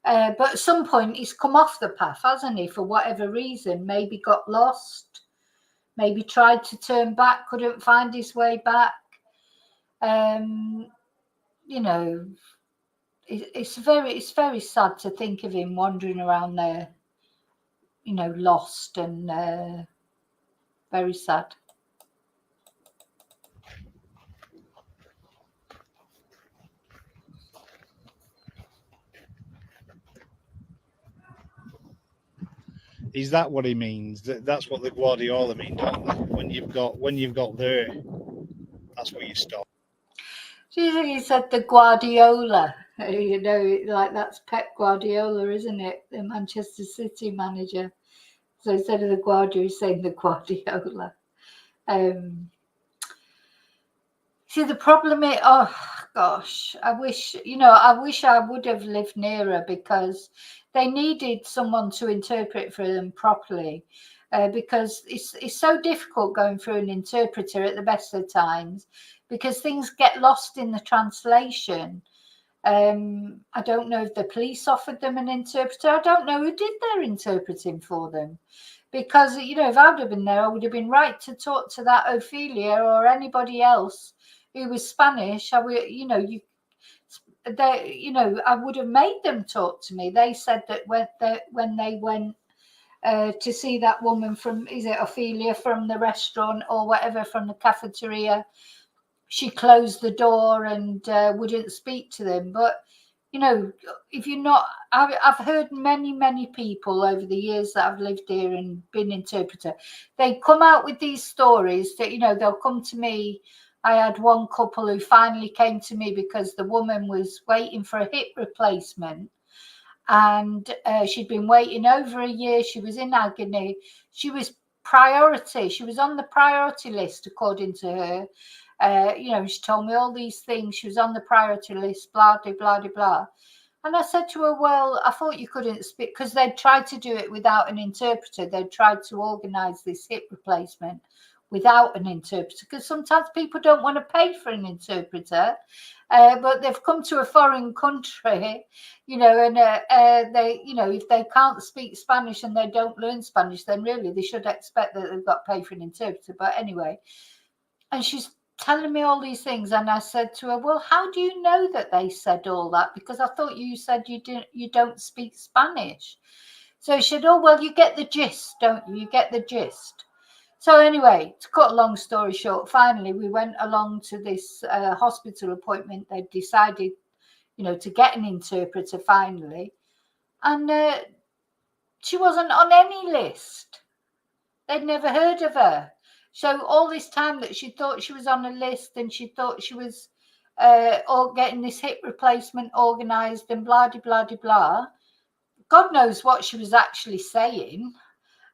But at some point he's come off the path, hasn't he, for whatever reason? Maybe got lost, maybe tried to turn back, couldn't find his way back. You know, it's very sad to think of him wandering around there, you know, lost, and very sad. Is that what he means? That's what the Guardiola mean, don't they? When you've got there, that's where you stop. He said the Guardiola, you know, like that's Pep Guardiola, isn't it? The Manchester City manager. So instead of the Guardiola, he's saying the Guardiola. See, the problem is, oh gosh, I wish I would have lived nearer, because they needed someone to interpret for them properly. Because it's so difficult going through an interpreter at the best of times, because things get lost in the translation. I don't know if the police offered them an interpreter. I don't know who did their interpreting for them, because, you know, if I would have been there, I would have been right to talk to that Ophelia or anybody else who was Spanish. I would, you know, I would have made them talk to me. They said that when they went to see that woman from, is it Ophelia, from the restaurant or whatever, from the cafeteria, she closed the door and wouldn't speak to them. But, you know, if you're not, I've heard many people over the years that I've lived here and been interpreter, they come out with these stories that, you know, they'll come to me. I had one couple who finally came to me because the woman was waiting for a hip replacement, and she'd been waiting over a year. She was in agony. She was priority. She was on the priority list, according to her. You know, she told me all these things. She was on the priority list, blah, blah, blah, blah. And I said to her, well, I thought you couldn't speak, because they'd tried to do it without an interpreter. They'd tried to organise this hip replacement without an interpreter, because sometimes people don't want to pay for an interpreter, but they've come to a foreign country, you know, and they, you know, if they can't speak Spanish and they don't learn Spanish, then really they should expect that they've got to pay for an interpreter. But anyway, and she's telling me all these things, and I said to her, well, how do you know that they said all that? Because I thought you said you don't speak Spanish. So she said, oh, well, you get the gist, don't you? You get the gist. So anyway, to cut a long story short, finally we went along to this hospital appointment. They decided, you know, to get an interpreter finally, and she wasn't on any list. They'd never heard of her. So all this time that she thought she was on a list, and she thought she was all getting this hip replacement organised and blah, blah, blah, blah. God knows what she was actually saying,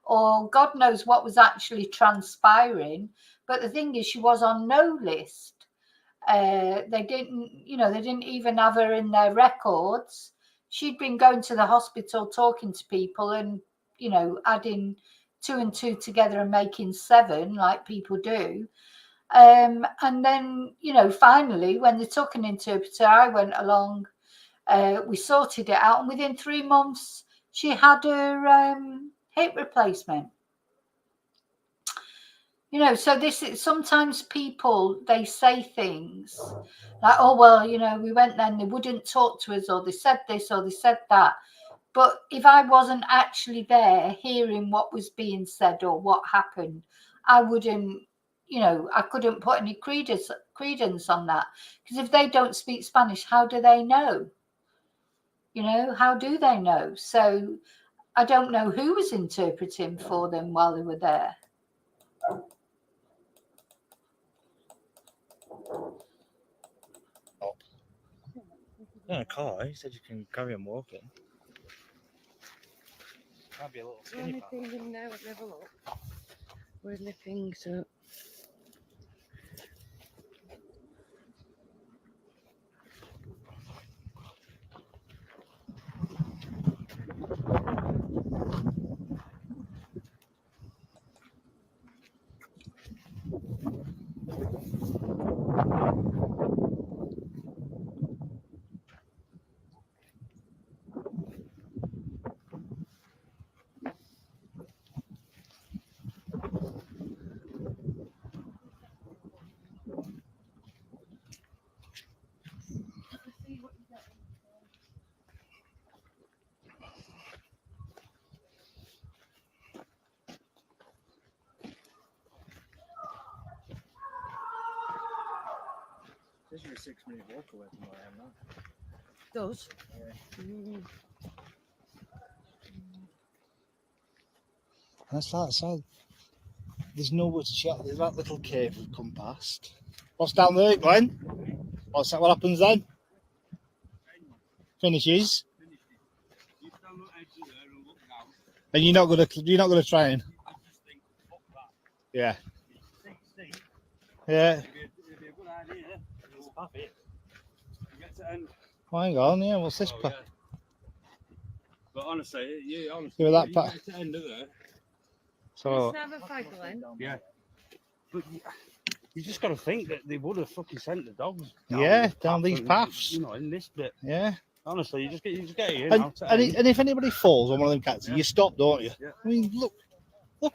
or God knows what was actually transpiring. But the thing is, she was on no list. They didn't even have her in their records. She'd been going to the hospital, talking to people, and, you know, adding 2 and 2 together and making 7, like people do. And then, you know, finally, when they took an interpreter, I went along. We sorted it out, and within 3 months, she had her hip replacement. You know, so this is, sometimes people, they say things like, oh, well, you know, we went there and they wouldn't talk to us, or they said this or they said that. But if I wasn't actually there hearing what was being said or what happened, I wouldn't, you know, I couldn't put any credence on that. Because if they don't speak Spanish, how do they know? You know, how do they know? So I don't know who was interpreting for them while they were there. In a car, he said you can carry on walking. Might be a little The skinny only part. thing in there, let me have a look. Where's my things up? This is a 6-minute walk away from where I am now. Does. That's that. So there's nowhere to chat. There's that little cave we've come past. What's down there, Glenn? What's that? What happens then? Finishes. And you're not gonna try and. Yeah. Yeah. Oh, hang on, yeah. What's this? Yeah. But honestly, Give me that you pa- get to the end of there. So Let's have a fight, Glenn. Yeah. But you just got to think that they would have fucking sent the dogs. down these and, paths. You know, in this bit. Yeah. Honestly, you just get here And, now. and if anybody falls on one of them cats, Yeah. you stop, don't you? Yeah. I mean, look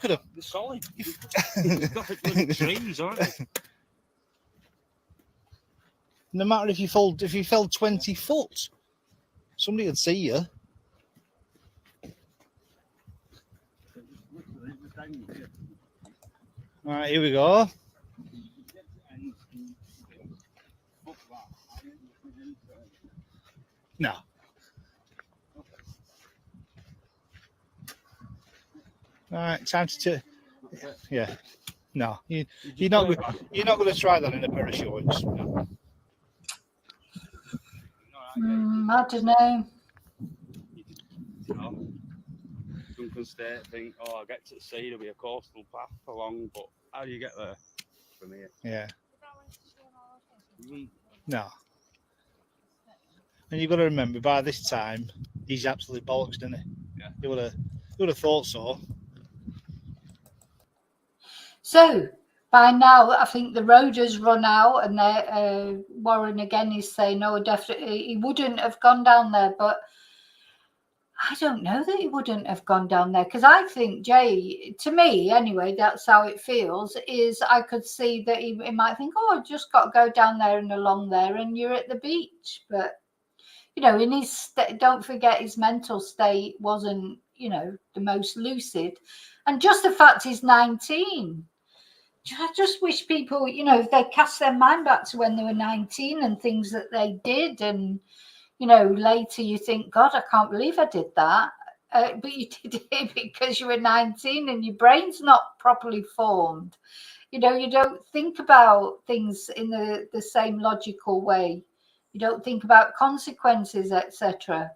at them. They're solid. You've got the trees, aren't they? No matter if you fell 20 foot, somebody would see you. All right, here we go. No. All right, time to. Yeah. No, you're not going to try that in a pair of shorts. No. I don't know. Some can stay think, oh, I get to the sea, there'll be a coastal path along, but how do you get there from here? Yeah. You No. And you've got to remember, by this time, he's absolutely bollocks, didn't he? Yeah. You would have thought so. So by now, I think the road has run out, and Warren again is saying, "No, definitely he wouldn't have gone down there." But I don't know that he wouldn't have gone down there, because I think Jay, to me anyway, that's how it feels. Is I could see that he might think, "Oh, I've just got to go down there and along there, and you're at the beach." But you know, in his don't forget his mental state wasn't, you know, the most lucid, and just the fact he's 19. I just wish people, you know, if they cast their mind back to when they were 19 and things that they did, and, you know, later you think, God, I can't believe I did that. But you did it because you were 19 and your brain's not properly formed. You know, you don't think about things in the same logical way. You don't think about consequences, etc.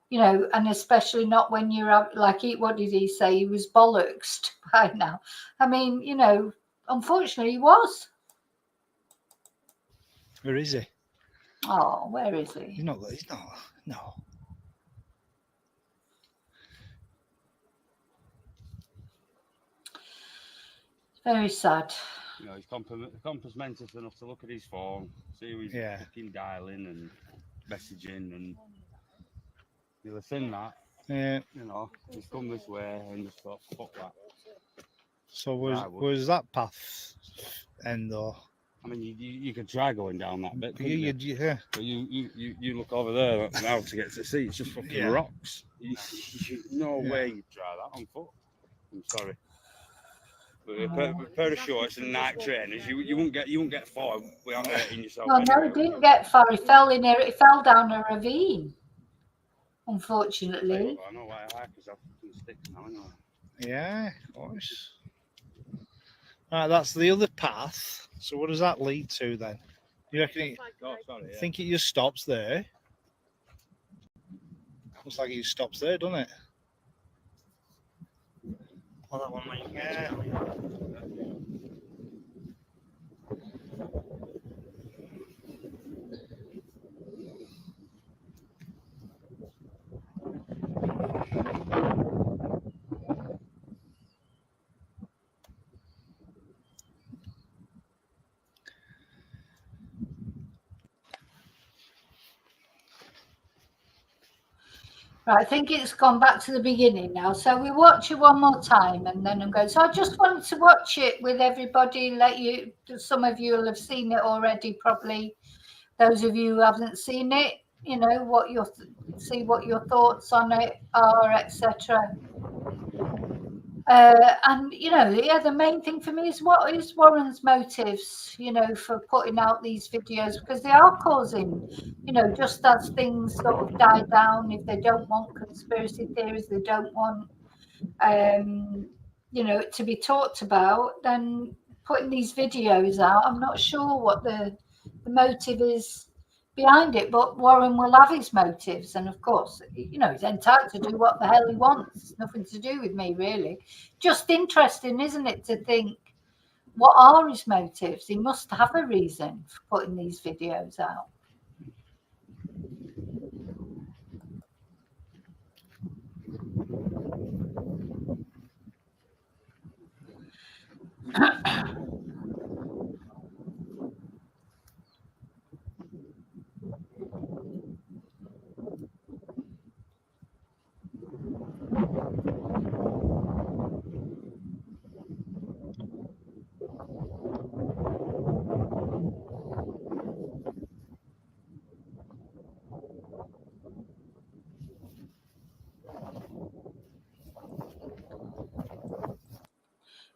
You know, and especially not when you're like, what did he say? He was bollocksed by now. I mean, you know, unfortunately, he was. Where is he? Oh, where is he? He's not. No. Very sad. You know, he's compass mentis enough to look at his phone, see who he's fucking dialing and messaging, and you'll have seen that. Yeah. You know, he's come this way and just thought, fuck that. So was that path end though? I mean, you could try going down that bit. Yeah. But you look over there now to get to see. It's just fucking rocks. No way you'd try that on foot. I'm sorry. But a pair of shorts and night trainers, you won't get far without hurting yourself. Well, no, he didn't get far. He fell down a ravine. Unfortunately. I know why hikers have fucking sticks now, anyway. Yeah, of course. Right, that's the other path. So what does that lead to then? You reckon think it just stops there? Looks like it just stops there, doesn't it? Well, that one might Yeah. Right, I think it's gone back to the beginning now. So we watch it one more time and then I'm going. So I just wanted to watch it with everybody. Some of you will have seen it already, probably. Those of you who haven't seen it, you know, see what your thoughts on it are, etc. And you know, yeah, the main thing for me is what is Warren's motives, you know, for putting out these videos, because they are causing, you know, just as things sort of die down, if they don't want conspiracy theories, they don't want, you know, to be talked about, then putting these videos out, I'm not sure what the motive is behind it, but Warren will have his motives, and of course, you know, he's entitled to do what the hell he wants. It's nothing to do with me, really. Just interesting, isn't it, to think, what are his motives? He must have a reason for putting these videos out.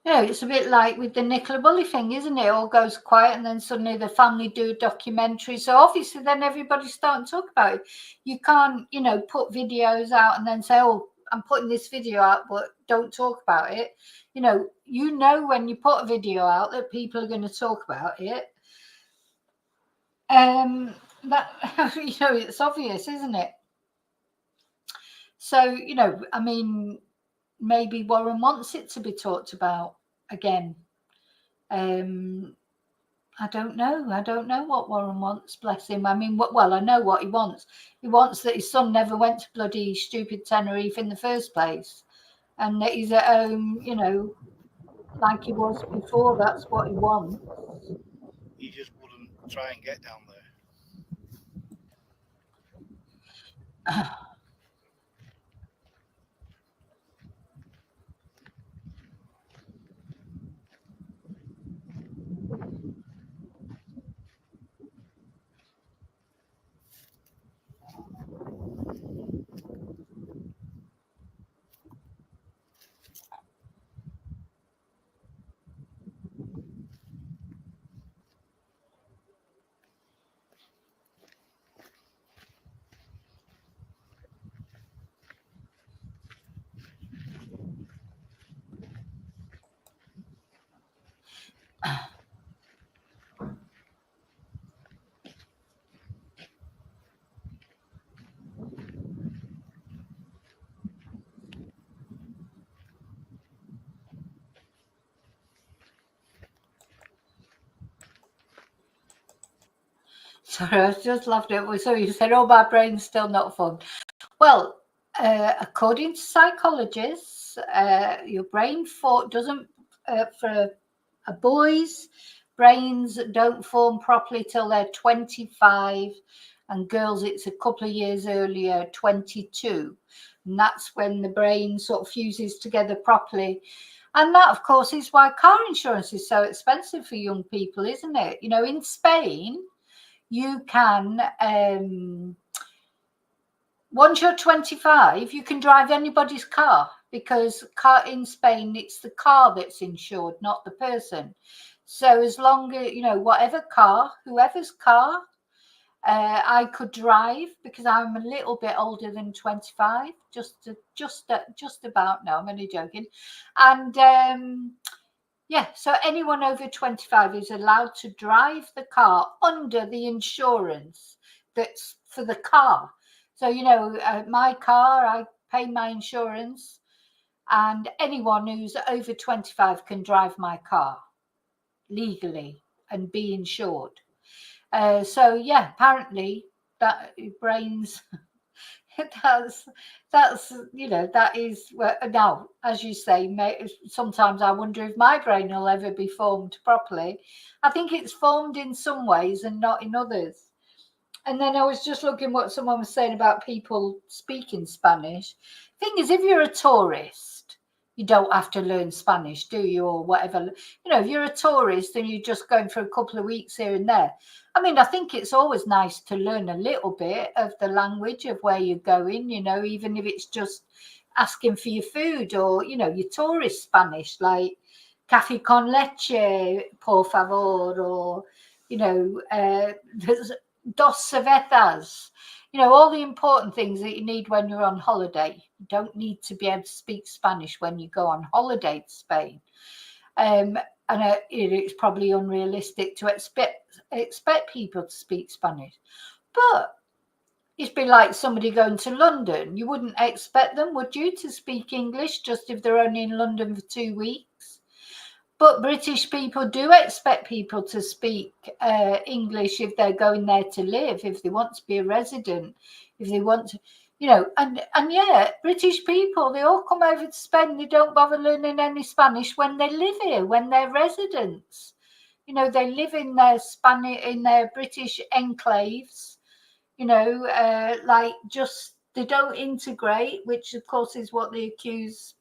You know, it's a bit like with the Nicola Bulley thing, isn't it? It all goes quiet and then suddenly the family do a documentary. So obviously then everybody's starting to talk about it. You can't, you know, put videos out and then say, oh, I'm putting this video out, but don't talk about it. You know when you put a video out that people are going to talk about it. That, you know, it's obvious, isn't it? So, you know, I mean, maybe Warren wants it to be talked about again. I don't know. I don't know what Warren wants, bless him. I mean, well, I know what he wants. He wants that his son never went to bloody stupid Tenerife in the first place, and that he's at home, you know, like he was before. That's what he wants. He just wouldn't try and get down there. Sorry, I just loved it. So you said, oh, my brain's still not fun. Well, according to psychologists, your brain doesn't, for a boys, brains don't form properly till they're 25, and girls, it's a couple of years earlier, 22. And that's when the brain sort of fuses together properly. And that, of course, is why car insurance is so expensive for young people, isn't it? You know, in Spain, you can, once you're 25, you can drive anybody's car, because in Spain, it's the car that's insured, not the person. So as long as, you know, whoever's car, I could drive, because I'm a little bit older than 25, just about. No, I'm only joking. And yeah, so anyone over 25 is allowed to drive the car under the insurance that's for the car. So, you know, my car, I pay my insurance, and anyone who's over 25 can drive my car legally and be insured. So, yeah, apparently that brains... that's you know, that is now, as you say, sometimes I wonder if my brain will ever be formed properly. I think it's formed in some ways and not in others. And then I was just looking what someone was saying about people speaking Spanish. Thing is, if you're a tourist, you don't have to learn Spanish, do you, or whatever? You know, if you're a tourist and you're just going for a couple of weeks here and there, I mean, I think it's always nice to learn a little bit of the language of where you're going, you know, even if it's just asking for your food or, you know, your tourist Spanish, like café con leche, por favor, or, you know, there's dos cervezas, you know, all the important things that you need when you're on holiday. You don't need to be able to speak Spanish when you go on holiday to Spain. And it's probably unrealistic to expect people to speak Spanish. But it'd be like somebody going to London. You wouldn't expect them, would you, to speak English just if they're only in London for 2 weeks? But British people do expect people to speak English if they're going there to live, if they want to be a resident, if they want to, you know, and yeah, British people, they all come over to Spain. They don't bother learning any Spanish when they live here, when they're residents. You know, they live in their British enclaves, you know, like just they don't integrate, which of course is what they accuse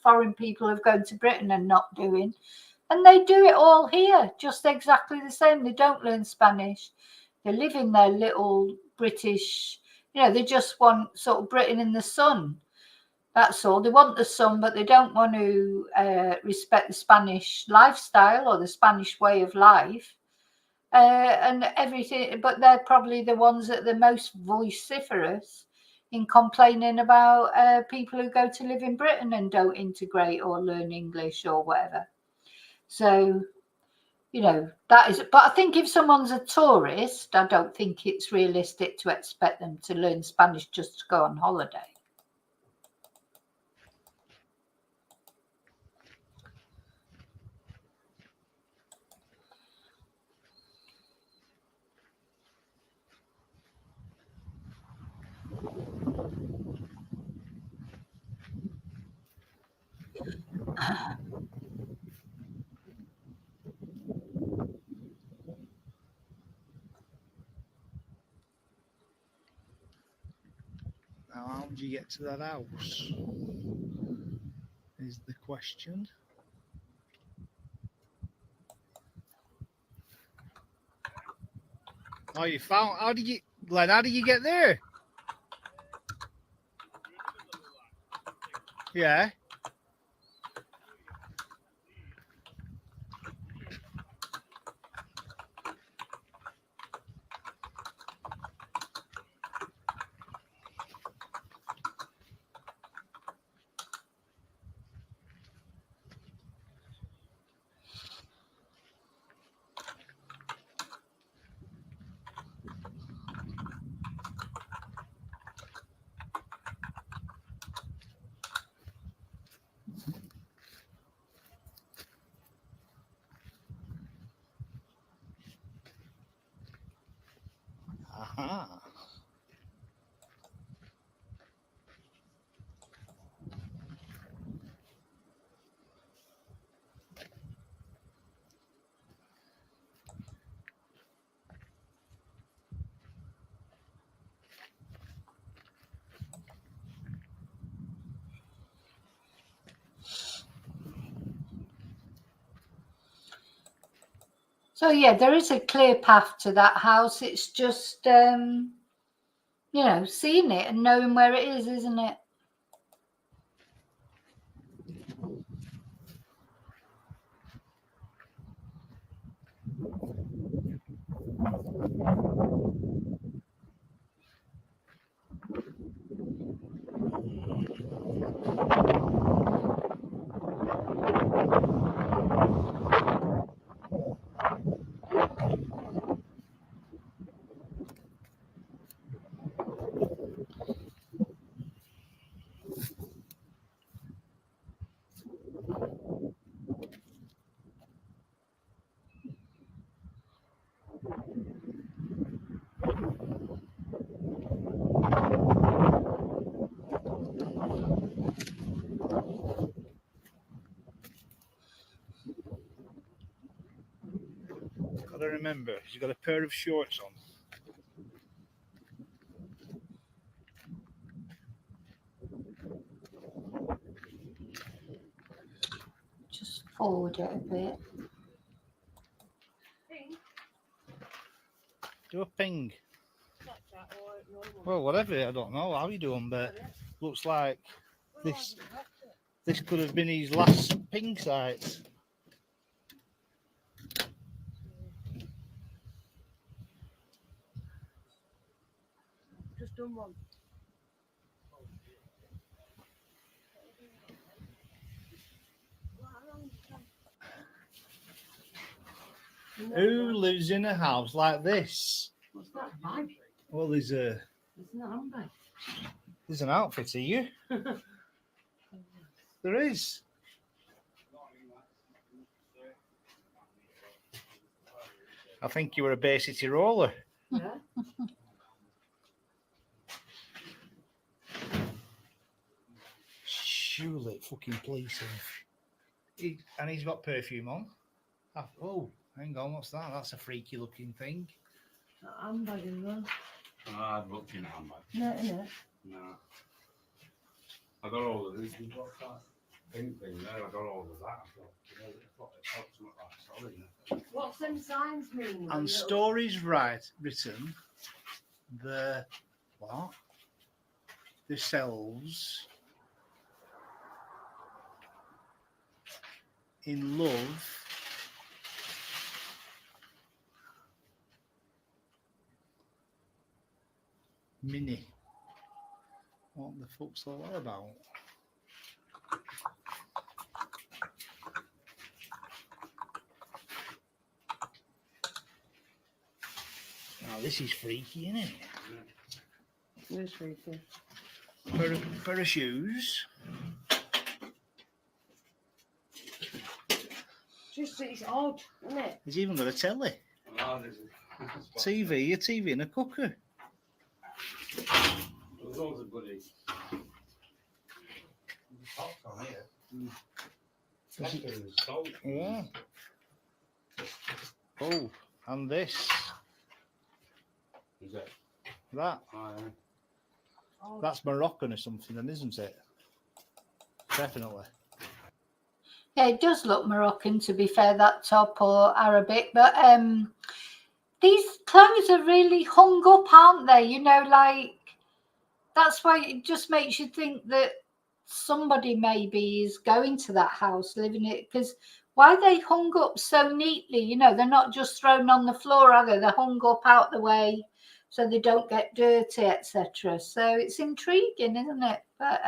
foreign people of going to Britain and not doing. And they do it all here, just exactly the same. They don't learn Spanish. They live in their little British, you know, they just want sort of Britain in the sun. That's all. They want the sun, but they don't want to respect the Spanish lifestyle or the Spanish way of life. And everything, but they're probably the ones that are the most vociferous in complaining about people who go to live in Britain and don't integrate or learn English or whatever. So, you know, that is, but I think if someone's a tourist, I don't think it's realistic to expect them to learn Spanish just to go on holiday. Now, how did you get to that house? Is the question. Oh, you found? How did you, Glenn? How did you get there? Yeah. Aha. So yeah, there is a clear path to that house. It's just, you know, seeing it and knowing where it is, isn't it? Got to remember, he's got a pair of shorts on. forward it a bit. Do a ping. Well, whatever. I don't know how you do them, but looks like this could have been his last ping site. Just done one. Who lives in a house like this? What's that bag? Well, there's It's not a handbag. an outfit here. There is. I think you were a Bay City roller. Yeah. Surely, fucking police him. And he's got perfume on. Oh, hang on, what's that? That's a freaky looking thing. That handbag as well. I've looked in a handbag. No. No. I got all of this. What's that pink thing there? I got all of that. I thought, it helps look like solid, isn't it? What's them signs mean? And stories written the what? Themselves in love Mini. What the fuck's all that about? Now this is freaky, isn't it? Where's freaky? Pair of shoes. Just it's odd, isn't it? He's even got a telly, Oh, TV, a TV and a cooker. There's loads of goodies. Pops on here. Yeah. Oh, and this. Is it? That. Oh, yeah. That's Moroccan or something, then, isn't it? Definitely. Yeah, it does look Moroccan, to be fair, that top, or Arabic, but these clothes are really hung up, aren't they? You know, like, that's why it just makes you think that somebody maybe is going to that house, living it, because why are they hung up so neatly? You know, they're not just thrown on the floor, are they? They're hung up out the way so they don't get dirty, etc. So it's intriguing, isn't it? But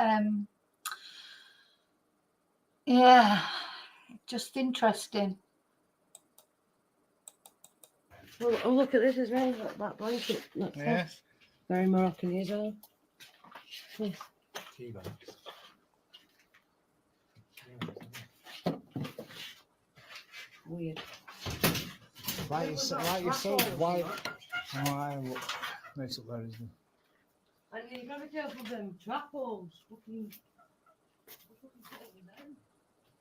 yeah, just interesting. Well, oh, look at this as well. That blanket. That's Yeah. very Moroccan as well. Yes. Weird. Like you said, why? Look, nice up there, isn't it? And you've got to be careful of them trap holes. Fucking.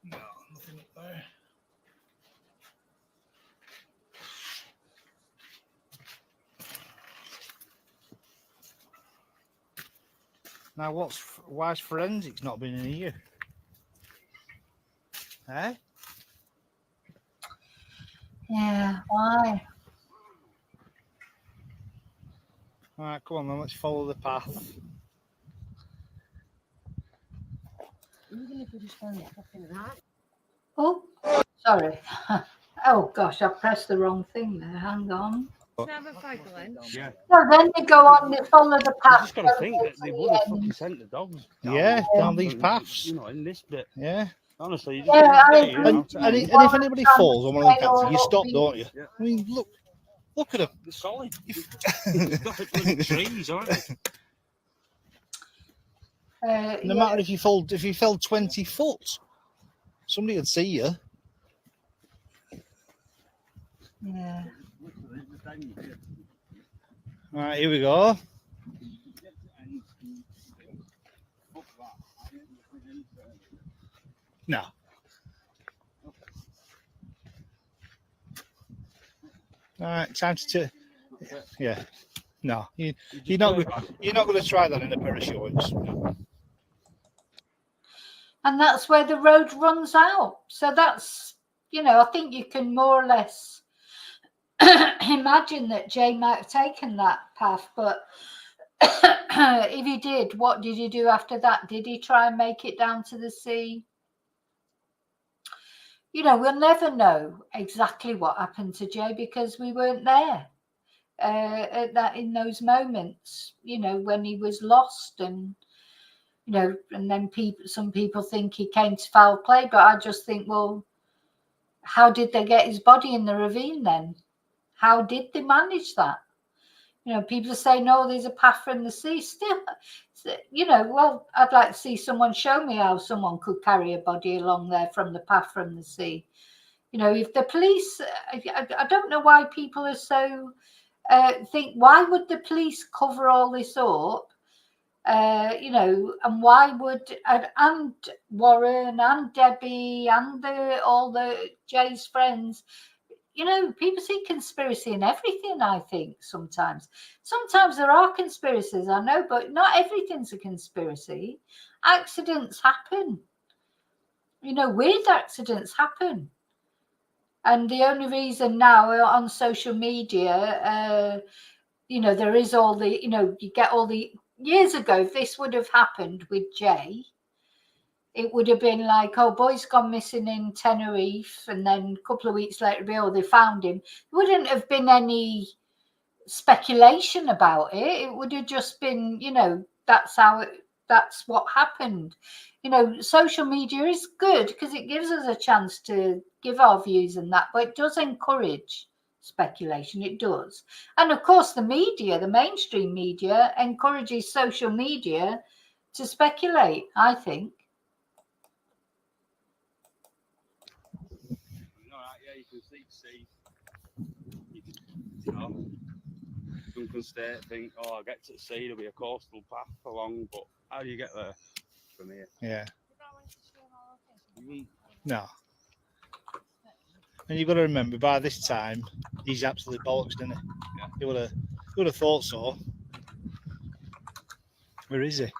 No, nothing up there. Now, why's forensics not been in here? Eh? Yeah, why? All right, come on then, let's follow the path. Even if we just find it fucking right. Oh, sorry. Oh gosh, I pressed the wrong thing there. Hang on. Have a fag lunch. Yeah. So then they go on, they follow the You path. just got to think that they would have fucking sent the dogs. Yeah, down these paths. You know, in this bit. Yeah. Honestly, you Yeah, just I you know, And if anybody falls on one of the paths, you stop, don't you? Yeah. I mean, look at them. They're solid. They've got bloody trees, aren't they? No matter if you fell 20 foot, somebody would see you. Yeah. All right, here we go. No. All right, time to. Yeah. No, you're not going to try that in a pair of shorts. and that's where the road runs out. So that's, I think you can more or less imagine that Jay might have taken that path, but if he did, what did he do after that? Did he try and make it down to the sea? We'll never know exactly what happened to Jay because we weren't there in those moments, when he was lost, and and then some people think he came to foul play, but I just think, well, how did they get his body in the ravine then? How did they manage that? People are saying, no, there's a path from the sea. Still, well, I'd like to see someone show me how someone could carry a body along there from the path from the sea. If the police, I don't know why people are so think, why would the police cover all this up? And why would, and Warren and Debbie and all the Jay's friends, people see conspiracy in everything. I think sometimes there are conspiracies, I know, but not everything's a conspiracy. Accidents happen, weird accidents happen. And the only reason now on social media, there is all the, you get all the, years ago, if this would have happened with Jay, it would have been like, oh, boy's gone missing in Tenerife, and then a couple of weeks later, they found him. There wouldn't have been any speculation about it. It would have just been, that's what happened. Social media is good because it gives us a chance to give our views and that, but it does encourage speculation. It does. And of course, the media, the mainstream media, encourages social media to speculate, I think. Yeah, you can see. Some can think, oh, I'll get to the sea, there'll be a coastal path along, but how do you get there from here? Yeah. No. And you've got to remember, by this time, he's absolutely bollocks, didn't he? Yeah. You would have thought so. Where is he?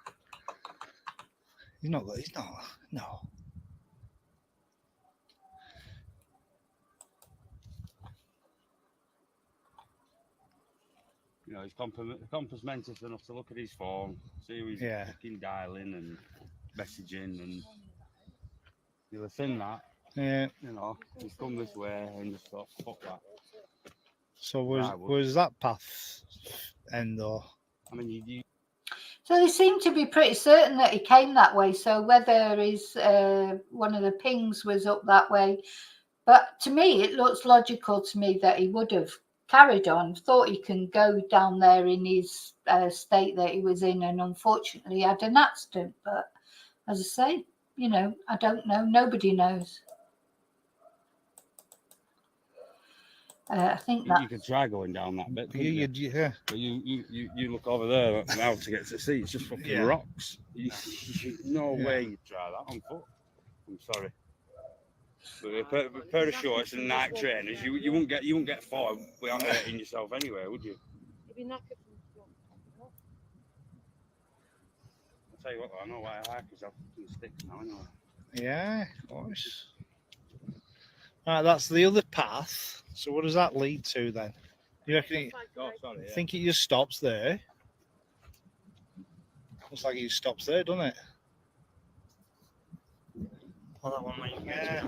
He's not. No. He's compass mentis enough to look at his phone, see who he's fucking dialing and messaging, and you'll have seen that. Yeah. He's come this way and just thought, fuck that. So where's that path end though? I mean, So they seem to be pretty certain that he came that way. So whether his one of the pings was up that way, but to me it looks logical to me that he would have carried on. Thought he can go down there in his state that he was in, and unfortunately had an accident. But as I say, I don't know. Nobody knows. I think that you could try going down that bit. Yeah. But you look over there now to get to the sea. It's just fucking rocks. No way you'd try that on foot. I'm sorry. But a pair of shorts and Nike trainers, you wouldn't get far without hurting yourself anyway, would you? I'll tell you what, I know why hikers have fucking sticks now anyway. Yeah, of course. Right, that's the other path. So what does that lead to then? You reckon think it just stops there? Looks like it just stops there, doesn't it? Well, that one, mate. Yeah.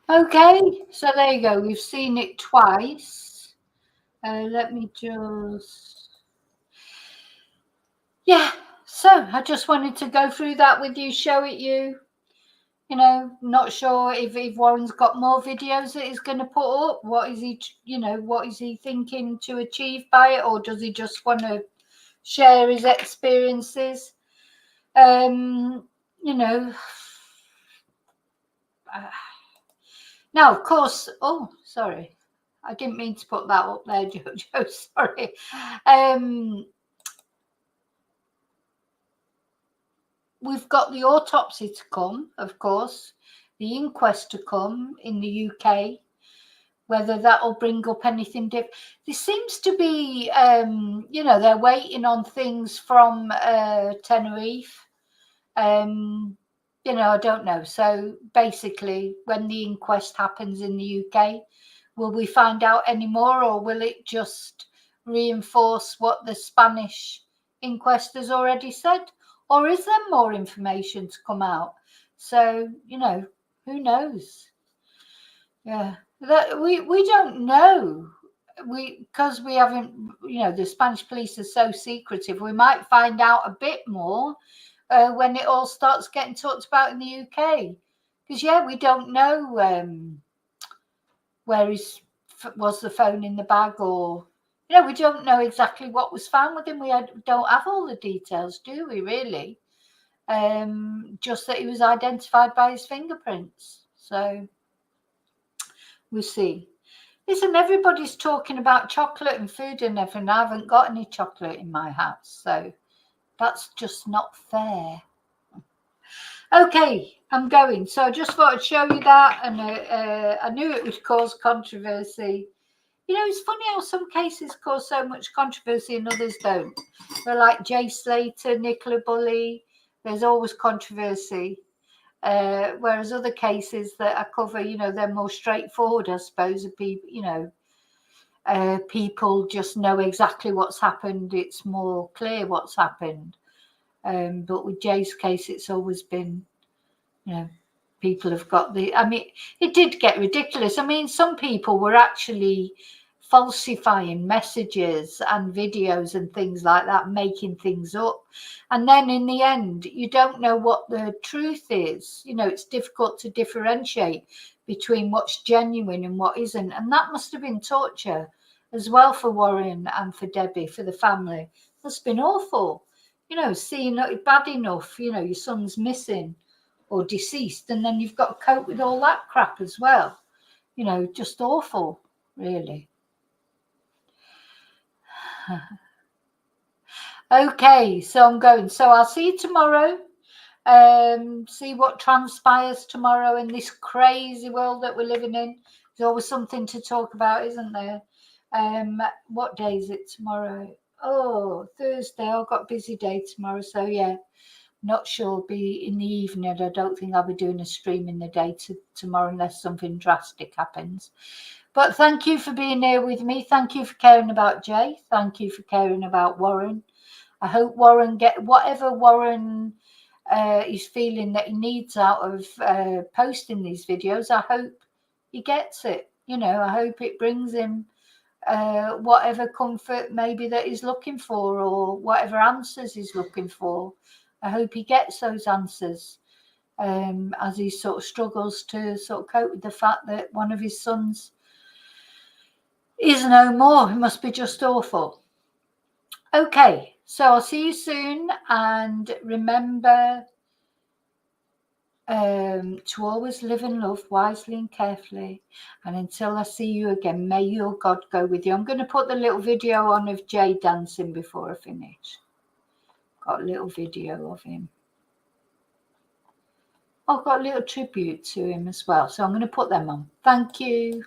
okay, so there you go. We've seen it twice. Let me just... Yeah, so I just wanted to go through that with you, show it you. Not sure if Warren's got more videos that he's going to put up. What is he thinking to achieve by it, or does he just want to share his experiences? Now, of course, oh, sorry. I didn't mean to put that up there, Jojo. Sorry. We've got the autopsy to come, of course, the inquest to come in the UK. Whether that'll bring up anything different. There seems to be, you know, they're waiting on things from Tenerife. You know, I don't know. So basically, when the inquest happens in the UK, will we find out any more, or will it just reinforce what the Spanish inquest has already said? Or is there more information to come out? So, you know, who knows? Yeah, that we don't know. Because we haven't, you know, the Spanish police are so secretive. We might find out a bit more when it all starts getting talked about in the UK. Because yeah, we don't know where was the phone in the bag, or you know, we don't know exactly what was found with him. We don't have all the details, do we? Really? Just that he was identified by his fingerprints. So we'll see. Listen, everybody's talking about chocolate and food and everything. I haven't got any chocolate in my house, so that's just not fair. Okay, I'm going. So I just thought I'd show you that, and I knew it would cause controversy. You know, it's funny how some cases cause so much controversy and others don't. They're like Jay Slater, Nicola Bulley. There's always controversy. Whereas other cases that I cover, you know, they're more straightforward, I suppose. People, you know, people just know exactly what's happened. It's more clear what's happened. But with Jay's case, it's always been, you know, people have got I mean, it did get ridiculous. I mean, some people were actually falsifying messages and videos and things like that, making things up. And then in the end, you don't know what the truth is. You know, it's difficult to differentiate between what's genuine and what isn't. And that must have been torture as well for Warren and for Debbie, for the family. It must have been awful. You know, seeing it bad enough, you know, your son's missing or deceased, and then you've got to cope with all that crap as well. You know, just awful, really. Okay, so I'm going. So I'll see you tomorrow. See what transpires tomorrow in this crazy world that we're living in. There's always something to talk about, isn't there? What day is it tomorrow? Oh, Thursday. I've got a busy day tomorrow, so yeah. Not sure. Be in the evening. I don't think I'll be doing a stream in the day tomorrow unless something drastic happens. But thank you for being here with me. Thank you for caring about Jay. Thank you for caring about Warren. I hope Warren whatever Warren is feeling that he needs out of posting these videos. I hope he gets it. You know, I hope it brings him whatever comfort maybe that he's looking for, or whatever answers he's looking for. I hope he gets those answers as he sort of struggles to sort of cope with the fact that one of his sons is no more. It must be just awful. Okay, so I'll see you soon, and remember to always live and love wisely and carefully. And until I see you again, may your God go with you. I'm going to put the little video on of Jay dancing before I finish. Got a little video of him. I've got a little tribute to him as well, so I'm going to put them on. Thank you.